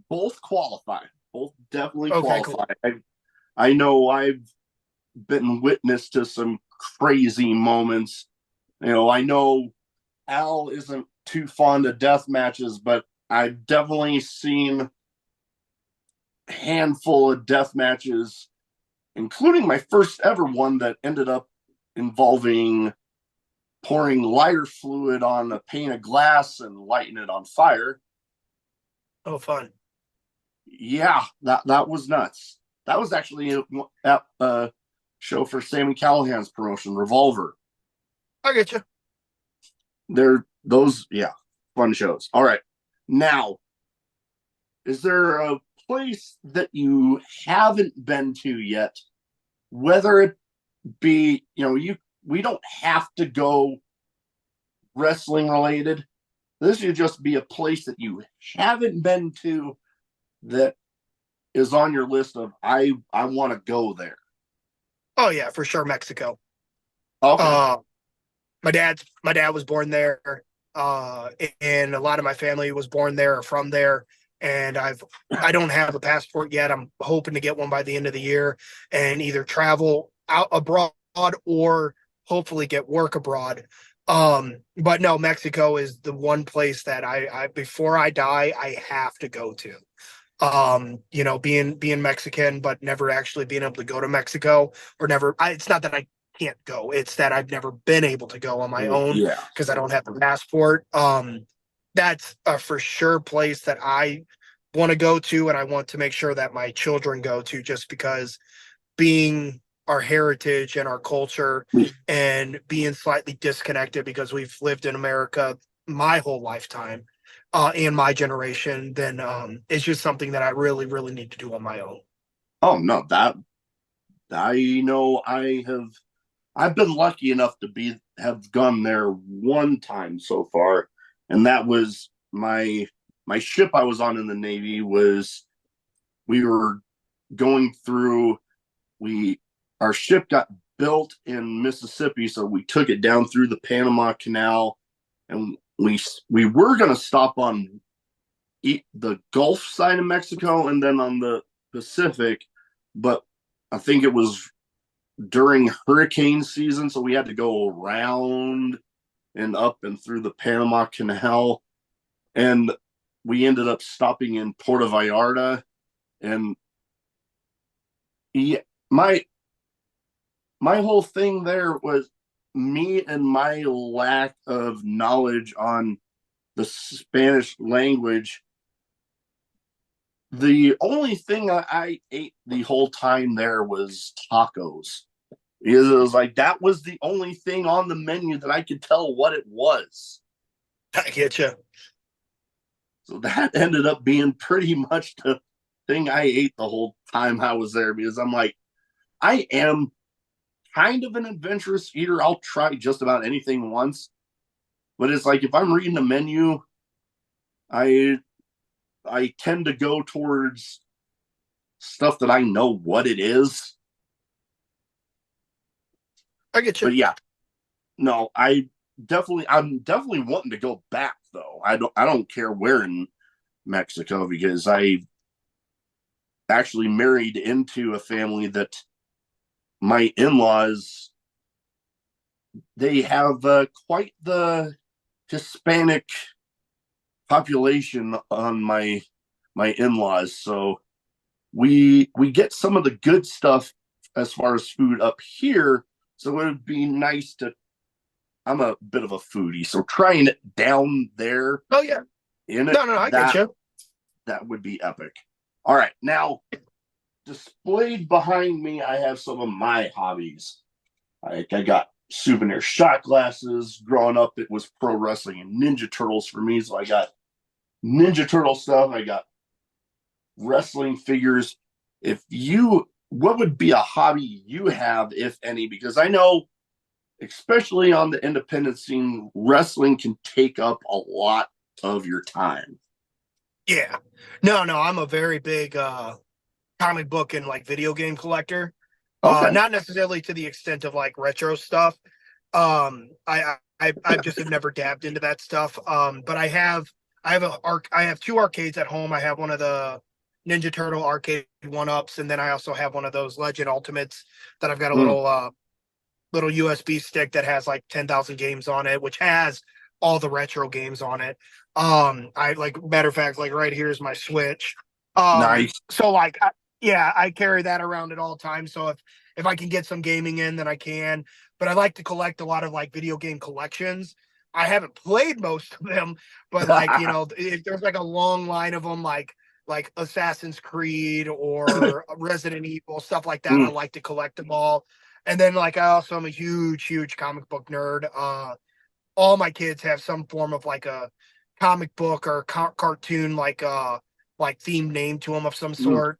both qualify. Both definitely qualify. Cool. I know I've been witness to some crazy moments. I know Al isn't too fond of death matches, but I've definitely seen a handful of death matches, including my first ever one that ended up involving pouring lighter fluid on a pane of glass and lighting it on fire. Oh, fun. Yeah, that was nuts. That was actually a show for Sami Callihan's promotion, Revolver. I get you. Those fun shows. All right. Now, is there a place that you haven't been to yet, whether it be, we don't have to go wrestling related. This should just be a place that you haven't been to that is on your list of I want to go there. Oh yeah, for sure, Mexico. Okay. My dad was born there, uh, and a lot of my family was born there or from there. And I don't have a passport yet. I'm hoping to get one by the end of the year and either travel out abroad or hopefully get work abroad. But no, Mexico is the one place that I before I die, I have to go to. Being Mexican, but never actually being able to go to Mexico or never. It's not that I can't go; it's that I've never been able to go on my own Yeah. because I don't have a passport. That's a for sure place that I want to go to, and I want to make sure that my children go to, just because being our heritage and our culture and being slightly disconnected because we've lived in America my whole lifetime and my generation, then it's just something that I really, really need to do on my own. Oh no, that I know I've been lucky enough to have gone there one time so far, and that was my ship I was on in the Navy. We were going through our ship got built in Mississippi, so we took it down through the Panama Canal, and we were going to stop on the Gulf side of Mexico and then on the Pacific, but I think it was during hurricane season, so we had to go around and up and through the Panama Canal, and we ended up stopping in Puerto Vallarta. And my whole thing there was me and my lack of knowledge on the Spanish language. The only thing I ate the whole time there was tacos. It was like that was the only thing on the menu that I could tell what it was. I get you. So that ended up being pretty much the thing I ate the whole time I was there, because I'm like, I am kind of an adventurous eater. I'll try just about anything once. But it's like if I'm reading the menu, I tend to go towards stuff that I know what it is. I get you. But yeah, no, I'm definitely wanting to go back though. I don't care where in Mexico, because I actually married into a family that my in-laws, they have quite the Hispanic population on my in-laws, so we get some of the good stuff as far as food up here. So it would be nice to. I'm a bit of a foodie, so trying it down there. Oh yeah. In it, No, I get you. That would be epic. All right, now displayed behind me, I have some of my hobbies. I got souvenir shot glasses. Growing up, it was pro wrestling and Ninja Turtles for me, so I got Ninja Turtle stuff. I got wrestling figures. What would be a hobby you have, if any? Because I know, especially on the independent scene, wrestling can take up a lot of your time. Yeah. No, I'm a very big comic book and like video game collector. Okay. Not necessarily to the extent of like retro stuff. I just have never dabbed into that stuff. But I have two arcades at home. I have one of the Ninja Turtle arcade one-ups, and then I also have one of those Legend Ultimates that I've got a little USB stick that has like 10,000 games on it, which has all the retro games on it. I like, matter of fact, like right here is my Switch. Nice. So like, I carry that around at all times. So if I can get some gaming in, then I can. But I like to collect a lot of like video game collections. I haven't played most of them, but like, if there's like a long line of them, like Assassin's Creed or Resident Evil, stuff like that, I like to collect them all. And then like I also am a huge comic book nerd. All my kids have some form of like a comic book or cartoon, like like themed name to them of some sort.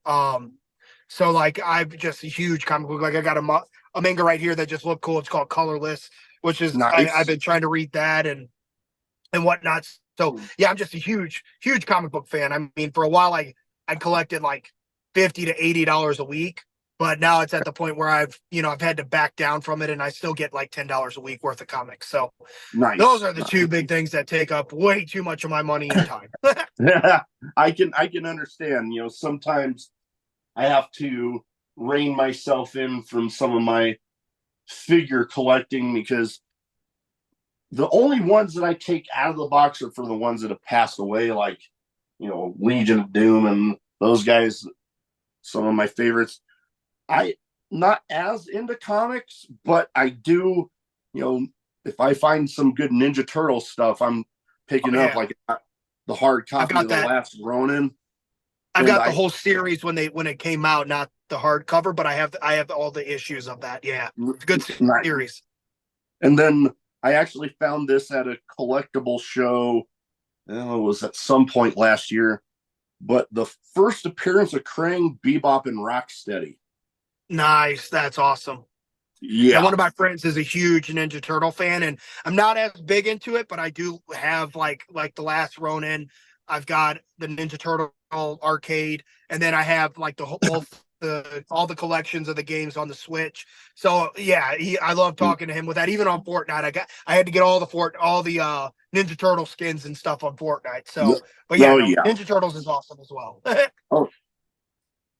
So like I'm just a huge comic book. Like I got a manga right here that just looked cool. It's called Colorless, which is I've Nice. been trying to read that and whatnot. So yeah, I'm just a huge comic book fan. I mean, for a while I collected like $50 to $80 a week, but now it's at the point where I've had to back down from it, and I still get like $10 a week worth of comics. So those Nice. are the two big things that take up way too much of my money and time. Yeah, I can understand. Sometimes I have to rein myself in from some of my figure collecting because the only ones that I take out of the box are for the ones that have passed away, like Legion of Doom and those guys. Some of my favorites. I not as into comics, but I do. If I find some good Ninja Turtle stuff, I'm picking up like the hard I've copy got of the that. Last Ronin. I've And got the whole series when it came out, not the hardcover, but I have all the issues of that. Yeah, it's a good series. And then I actually found this at a collectible show. It was at some point last year, but the first appearance of Krang, Bebop, and Rocksteady. Nice, that's awesome. Yeah, Yeah, one of my friends is a huge Ninja Turtle fan, and I'm not as big into it, but I do have like the Last Ronin. I've got the Ninja Turtle arcade, and then I have like all the collections of the games on the Switch. So yeah, I love talking to him with that. Even on Fortnite, I had to get all the Ninja Turtle skins and stuff on Fortnite. So, but yeah, oh no, yeah. Ninja Turtles is awesome as well. Oh,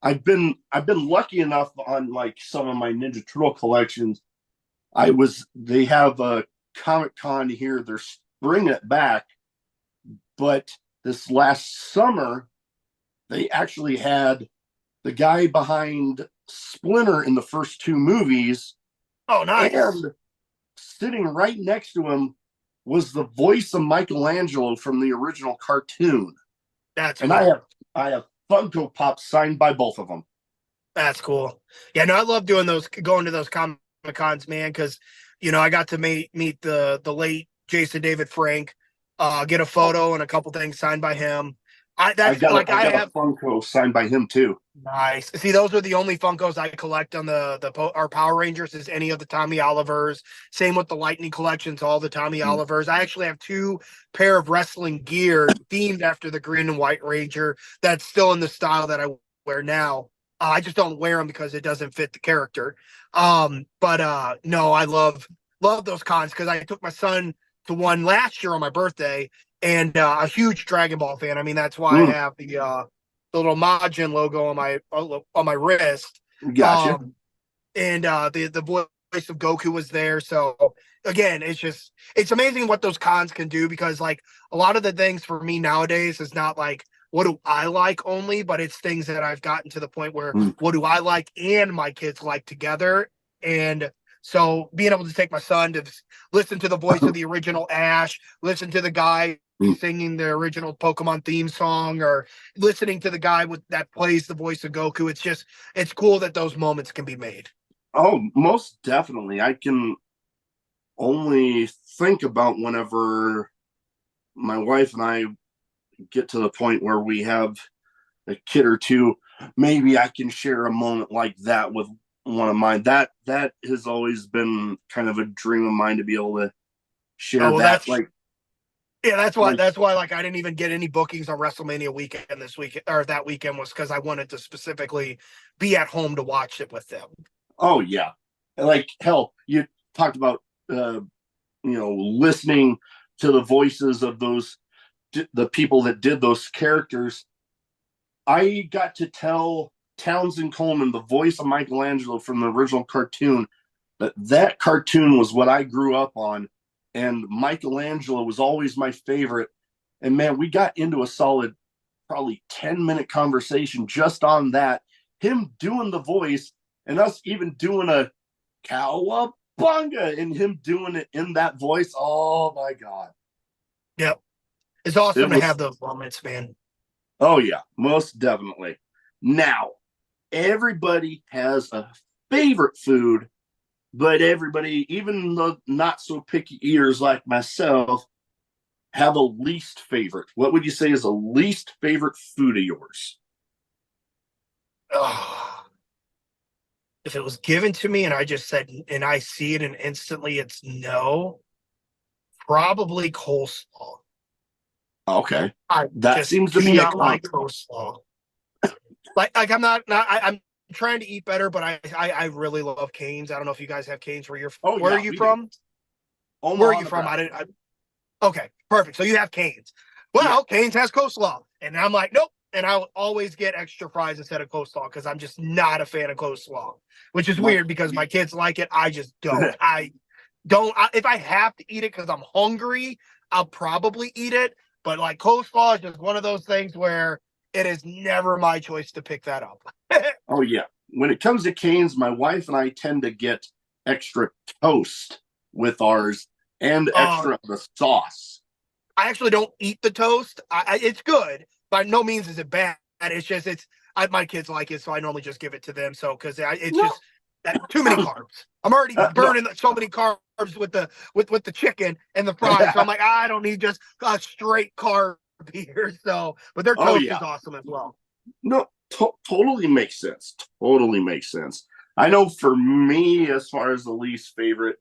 I've been lucky enough on like some of my Ninja Turtle collections. They have a Comic Con here. They're bringing it back, but this last summer they actually had the guy behind Splinter in the first two movies, Oh, nice. and sitting right next to him was the voice of Michelangelo from the original cartoon. That's And cool. I have Funko Pops signed by both of them. That's cool. Yeah, no, I love going to those Comic Cons, man, because I got to meet the late Jason David Frank, get a photo and a couple things signed by him. I That's got like a I I got a have Funko signed by him too. nice. See, those are the only Funkos I collect on our Power Rangers. Is any of the Tommy Olivers. Same with the Lightning collections, all the Tommy Olivers. I actually have two pair of wrestling gear themed after the Green and White Ranger. That's still in the style that I wear now. I just don't wear them because it doesn't fit the character. But no, I love those cons because I took my son to one last year on my birthday, and a huge Dragon Ball fan. I mean, that's why I have the little Majin logo on my wrist. Gotcha. And the voice of Goku was there. So again, it's amazing what those cons can do, because like a lot of the things for me nowadays is not like what do I like only, but it's things that I've gotten to the point where what do I like and my kids like together. And so being able to take my son to listen to the voice of the original Ash, listen to the guy singing the original Pokemon theme song, or listening to the guy that plays the voice of Goku, it's cool that those moments can be made. Oh, most definitely. I can only think about whenever my wife and I get to the point where we have a kid or two, maybe I can share a moment like that with one of mine. That has always been kind of a dream of mine to be able to share that. That's why like I didn't even get any bookings on WrestleMania weekend this week, or that weekend, was because I wanted to specifically be at home to watch it with them. Oh yeah, like hell, you talked about listening to the voices of the people that did those characters. I got to tell Townsend Coleman, the voice of Michelangelo from the original cartoon, that cartoon was what I grew up on, and Michelangelo was always my favorite. And man, we got into a solid probably 10-minute conversation just on that, him doing the voice and us even doing a cowabunga and him doing it in that voice. Oh my God. Yep. It's awesome to have those moments, man. Oh yeah, most definitely. Now, everybody has a favorite food, but everybody, even the not so picky eaters like myself, have a least favorite, what would you say is a least favorite food of yours? Oh, if it was given to me and I just said, and I see it and instantly it's no, probably coleslaw. Okay. I That just seems to do be a not comp. like coleslaw. Like I'm trying to eat better, but I really love Cane's. I don't know if you guys have Cane's where you're. Oh, Where yeah, are you we from? do. Where are Omaha, you from? Nebraska. Okay, perfect. So you have Cane's. Yeah. Well, Cane's has coleslaw, and I'm like, nope. And I will always get extra fries instead of coleslaw because I'm just not a fan of coleslaw, which is weird because my kids like it. I just don't. If I have to eat it because I'm hungry, I'll probably eat it. But like coleslaw is just one of those things where it is never my choice to pick that up. Oh, yeah. When it comes to Cane's, my wife and I tend to get extra toast with ours and extra of the sauce. I actually don't eat the toast. It's good. By no means is it bad. It's just my kids like it, so I normally just give it to them. So because it's just too many carbs. I'm already burning so many carbs with the chicken and the fries. So I'm like, I don't need just a straight carb here. So, but their toast is awesome as well. No, totally makes sense. Totally makes sense. I know for me, as far as the least favorite,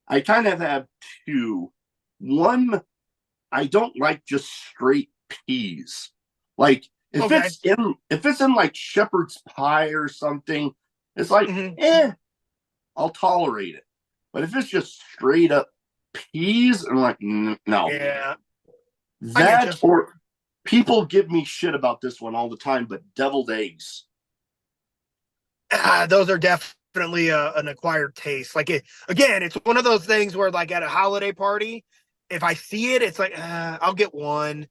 I kind of have two. One, I don't like just straight peas. Like if it's in like shepherd's pie or something, it's like I'll tolerate it. But if it's just straight up peas, I'm like, no. Yeah. That or people give me shit about this one all the time, but deviled eggs. Those are definitely an acquired taste. Like again, it's one of those things where like at a holiday party, if I see it, it's like I'll get one,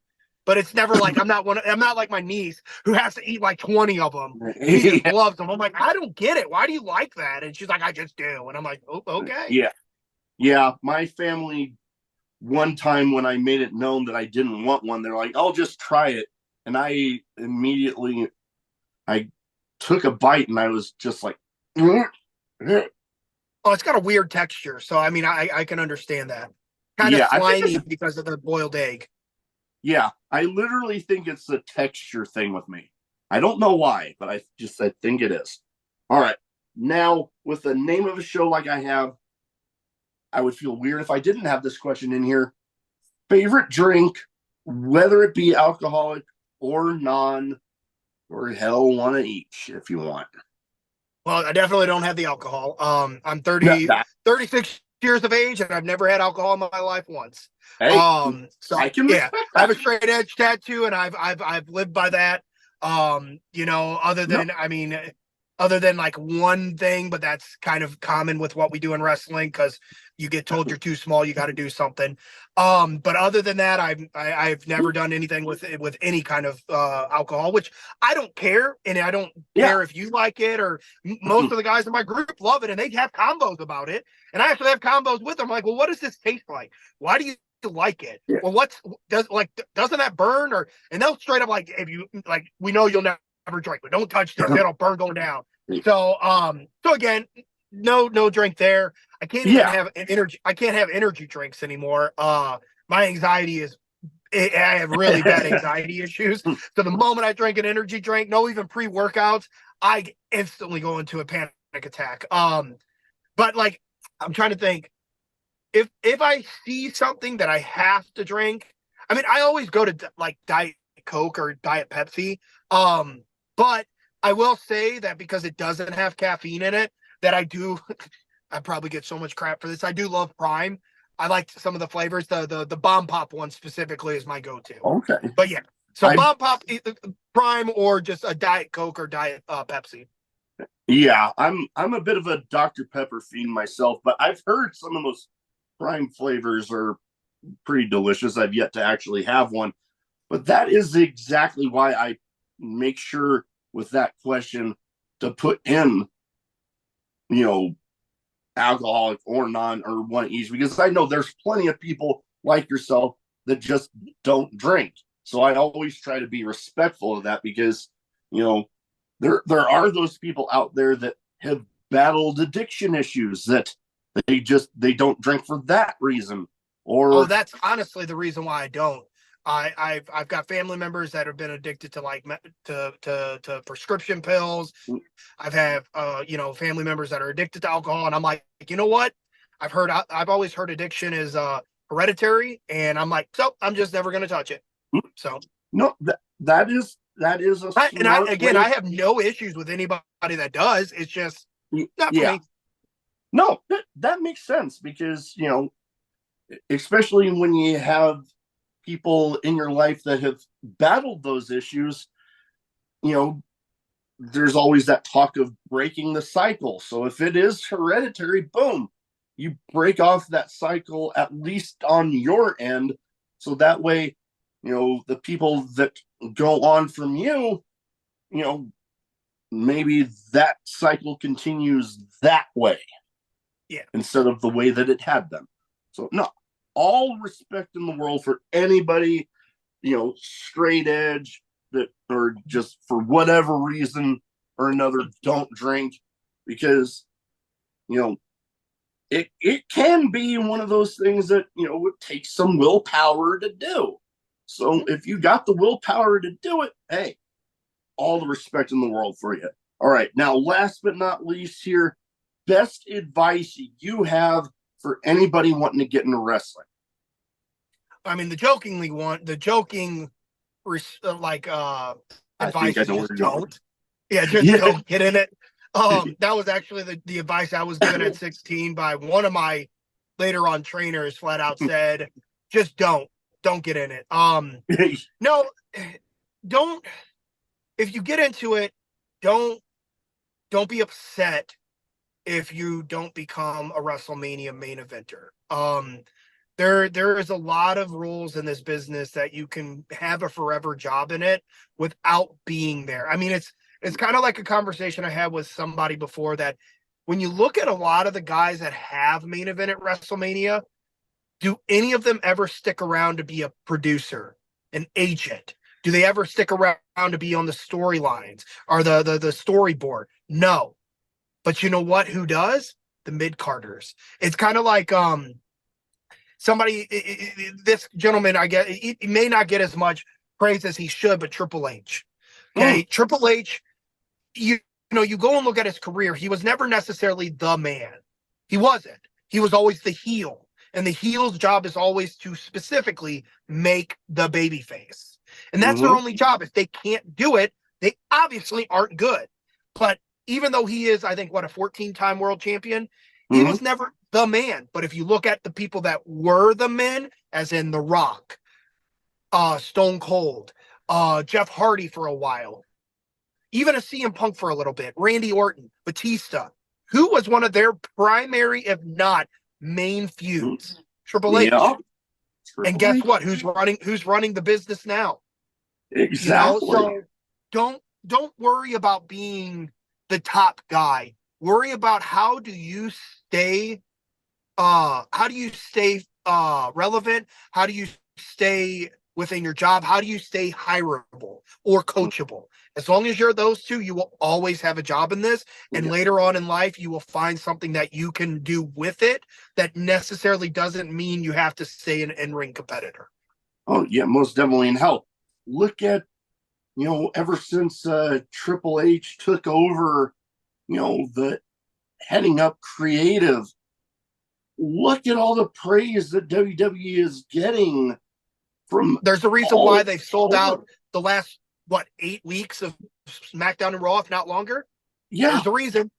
but it's never like I'm not like my niece who has to eat like 20 of them. She just loves them. I'm like, I don't get it. Why do you like that? And she's like, I just do. And I'm like, oh, okay. Yeah. My family, one time when I made it known that I didn't want one, they're like, I'll just try it. And I took a bite and I was just like, oh, it's got a weird texture. So I mean, I can understand that. Kind of slimy because of the boiled egg. Yeah, I literally think it's a texture thing with me. I don't know why, but I think it is. All right. Now, with the name of a show like I have, I would feel weird if I didn't have this question in here. Favorite drink, whether it be alcoholic or non, or hell, one of each if you want. Well, I definitely don't have the alcohol. I'm 36 years of age and I've never had alcohol in my life once. Hey, so I can respect that. I have a straight edge tattoo and I've lived by that. Other than like one thing, but that's kind of common with what we do in wrestling because you get told you're too small, you got to do something. But other than that, I've never done anything with any kind of alcohol, which I don't care, and I don't care if you like it or most of the guys in my group love it, and they have combos about it, and I actually have combos with them. I'm like, well, what does this taste like? Why do you like it? Yeah. Well, doesn't that burn? And they'll straight up like, if you like, we know you'll never drink, but don't touch this, it'll burn going down. So again, no drink there. I can't even have energy. I can't have energy drinks anymore. My anxiety I have really bad anxiety issues. So the moment I drink an energy drink, no even pre-workouts, I instantly go into a panic attack. But like, I'm trying to think if I see something that I have to drink, I mean, I always go to like Diet Coke or Diet Pepsi. But I will say that because it doesn't have caffeine in it, that I probably get so much crap for this. I do love Prime. I like some of the flavors. The Bomb Pop one specifically is my go-to. Okay. But yeah, so Bomb Pop, Prime, or just a Diet Coke or Diet Pepsi. Yeah, I'm a bit of a Dr. Pepper fiend myself, but I've heard some of those Prime flavors are pretty delicious. I've yet to actually have one, but that is exactly why I make sure with that question to put in, alcoholic or non or one each, because I know there's plenty of people like yourself that just don't drink. So I always try to be respectful of that because, there are those people out there that have battled addiction issues that they don't drink for that reason, Oh, Or that's honestly the reason why I don't. I've got family members that have been addicted to like to prescription pills. I've had family members that are addicted to alcohol, and I'm like, you know what? I've always heard addiction is hereditary, and I'm like, so I'm just never going to touch it. So no, that is a smart way. I have no issues with anybody that does. It's just not for Yeah, me. no, that makes sense because especially when you have people in your life that have battled those issues, you know, there's always that talk of breaking the cycle. So if it is hereditary, boom, you break off that cycle at least on your end. So that way, the people that go on from maybe that cycle continues that way. Yeah. Instead of the way that it had them. So no, all respect in the world for anybody, straight edge that, or just for whatever reason or another, don't drink, because, it can be one of those things that, it takes some willpower to do. So if you got the willpower to do it, hey, all the respect in the world for you. All right. Now, last but not least here, best advice you have for anybody wanting to get into wrestling. I mean, the joking advice I is know where just you're going. don't. Yeah, just don't get in it. That was actually the advice I was given at 16 by one of my later on trainers. Flat out said, just don't get in it. No, don't. If you get into it, don't be upset if you don't become a WrestleMania main eventer. There is a lot of rules in this business that you can have a forever job in it without being there. I mean, it's kind of like a conversation I had with somebody before, that when you look at a lot of the guys that have main event at WrestleMania, do any of them ever stick around to be a producer, an agent? Do they ever stick around to be on the storylines or the storyboard? No. But you know what? Who does? The mid-carders. It's kind of like this gentleman, I guess, he may not get as much praise as he should, but Triple H. Okay. Triple H, you go and look at his career. He was never necessarily the man. He wasn't. He was always the heel. And the heel's job is always to specifically make the baby face. And that's their only job. If they can't do it, they obviously aren't good. But even though he is, I think, a 14-time world champion, he was never the man. But if you look at the people that were the men, as in The Rock, Stone Cold, Jeff Hardy for a while, even a CM Punk for a little bit, Randy Orton, Batista, who was one of their primary, if not main feuds? Triple H. Yeah. And guess what? Who's running the business now? Exactly. So don't worry about being the top guy. Worry about how do you stay relevant? How do you stay within your job? How do you stay hireable or coachable? As long as you're those two, you will always have a job in this. And later on in life, you will find something that you can do with it that necessarily doesn't mean you have to stay an in-ring competitor. Oh, yeah, most definitely. And hell, look at, ever since Triple H took over, the heading up creative, look at all the praise that WWE is getting from. There's a reason why they've sold out the last 8 weeks of SmackDown and Raw, if not longer. Yeah, there's a reason.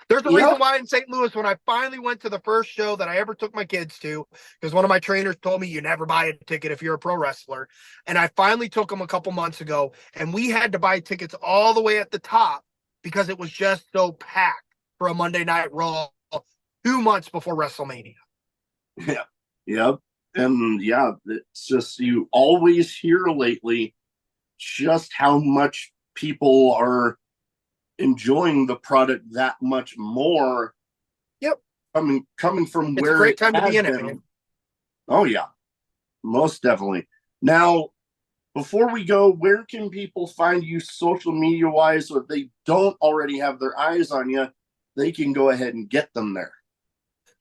There's a reason why in St. Louis, when I finally went to the first show that I ever took my kids to, because one of my trainers told me you never buy a ticket if you're a pro wrestler. And I finally took them a couple months ago, and we had to buy tickets all the way at the top because it was just so packed for a Monday Night Raw 2 months before WrestleMania. Yeah. Yep. And yeah, it's just, you always hear lately just how much people are enjoying the product that much more. Yep. Coming from it's where a great it time to be in been. it, man. Oh yeah, most definitely. Now, before we go, where can people find you social media wise? So if they don't already have their eyes on you, they can go ahead and get them there.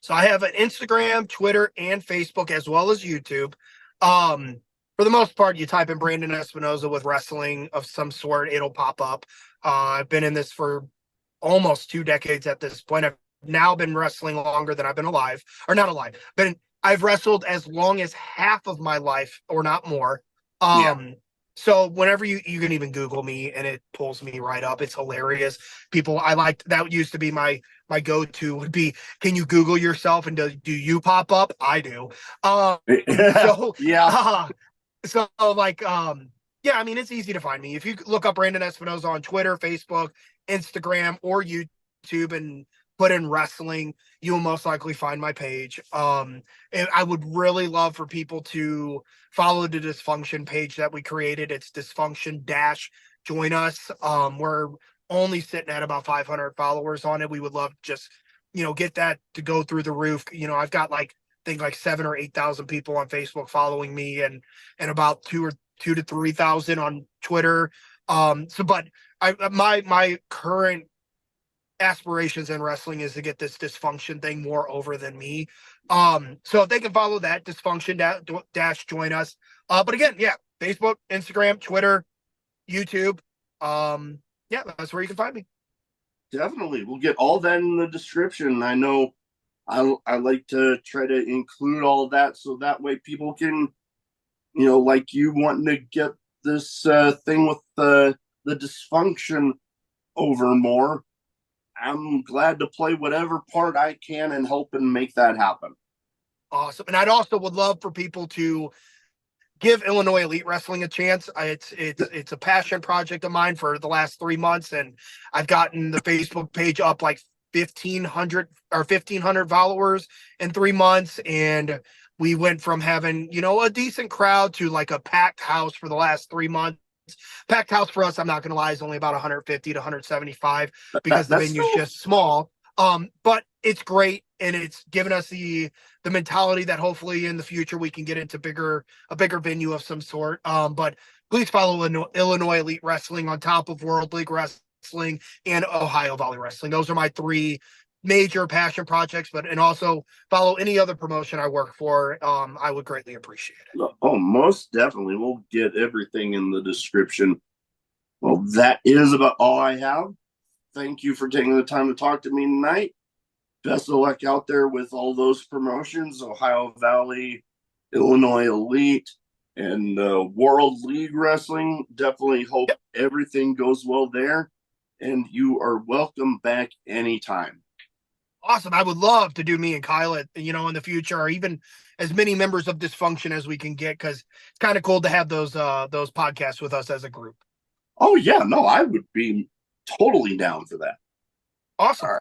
So I have an Instagram, Twitter, and Facebook, as well as YouTube. For the most part, you type in Brandon Espinosa with wrestling of some sort, it'll pop up. I've been in this for almost 2 decades at this point. I've now been wrestling longer than I've been alive, or not alive. I've wrestled as long as half of my life, or not more. So whenever you can even Google me and it pulls me right up. It's hilarious. People I liked that used to be my go-to would be, can you Google yourself and do you pop up? I do. So Yeah. so yeah, I mean, it's easy to find me. If you look up Brandon Espinosa on Twitter, Facebook, Instagram, or YouTube and put in wrestling, you'll most likely find my page. And I would really love for people to follow the Dysfunction page that we created. It's Dysfunction dash join us. We're only sitting at about 500 followers on it. We would love to just, get that to go through the roof. I've got like, I think like 7,000 or 8,000 people on Facebook following me, and about 2 to 3,000 on Twitter. But my current aspirations in wrestling is to get this Dysfunction thing more over than me. So if they can follow that Dysfunction dash join us. But again, yeah, Facebook, Instagram, Twitter, YouTube. Yeah, that's where you can find me. Definitely. We'll get all that in the description. I know I like to try to include all of that so that way people can, like you wanting to get this thing with the Dysfunction over more. I'm glad to play whatever part I can and help and make that happen. Awesome. And I'd also would love for people to give Illinois Elite Wrestling a chance. It's a passion project of mine for the last 3 months, and I've gotten the Facebook page up like 1,500 followers in 3 months, and we went from having a decent crowd to like a packed house for the last 3 months. Packed house for us, I'm not gonna lie, is only about 150 to 175 because the venue's just small. But it's great, and it's given us the mentality that hopefully in the future we can get into a bigger venue of some sort. But please follow Illinois Elite Wrestling on top of World League Wrestling and Ohio Valley Wrestling. Those are my 3 major passion projects, and also follow any other promotion I work for. I would greatly appreciate it. Oh, most definitely. We'll get everything in the description. Well, that is about all I have. Thank you for taking the time to talk to me tonight. Best of luck out there with all those promotions, Ohio Valley, Illinois Elite, and World League Wrestling. Definitely hope everything goes well there. And you are welcome back anytime. Awesome. I would love to do me and Kyle in the future, or even as many members of Dysfunction as we can get, because it's kind of cool to have those podcasts with us as a group. Oh, yeah. No, I would be totally down for that. Awesome.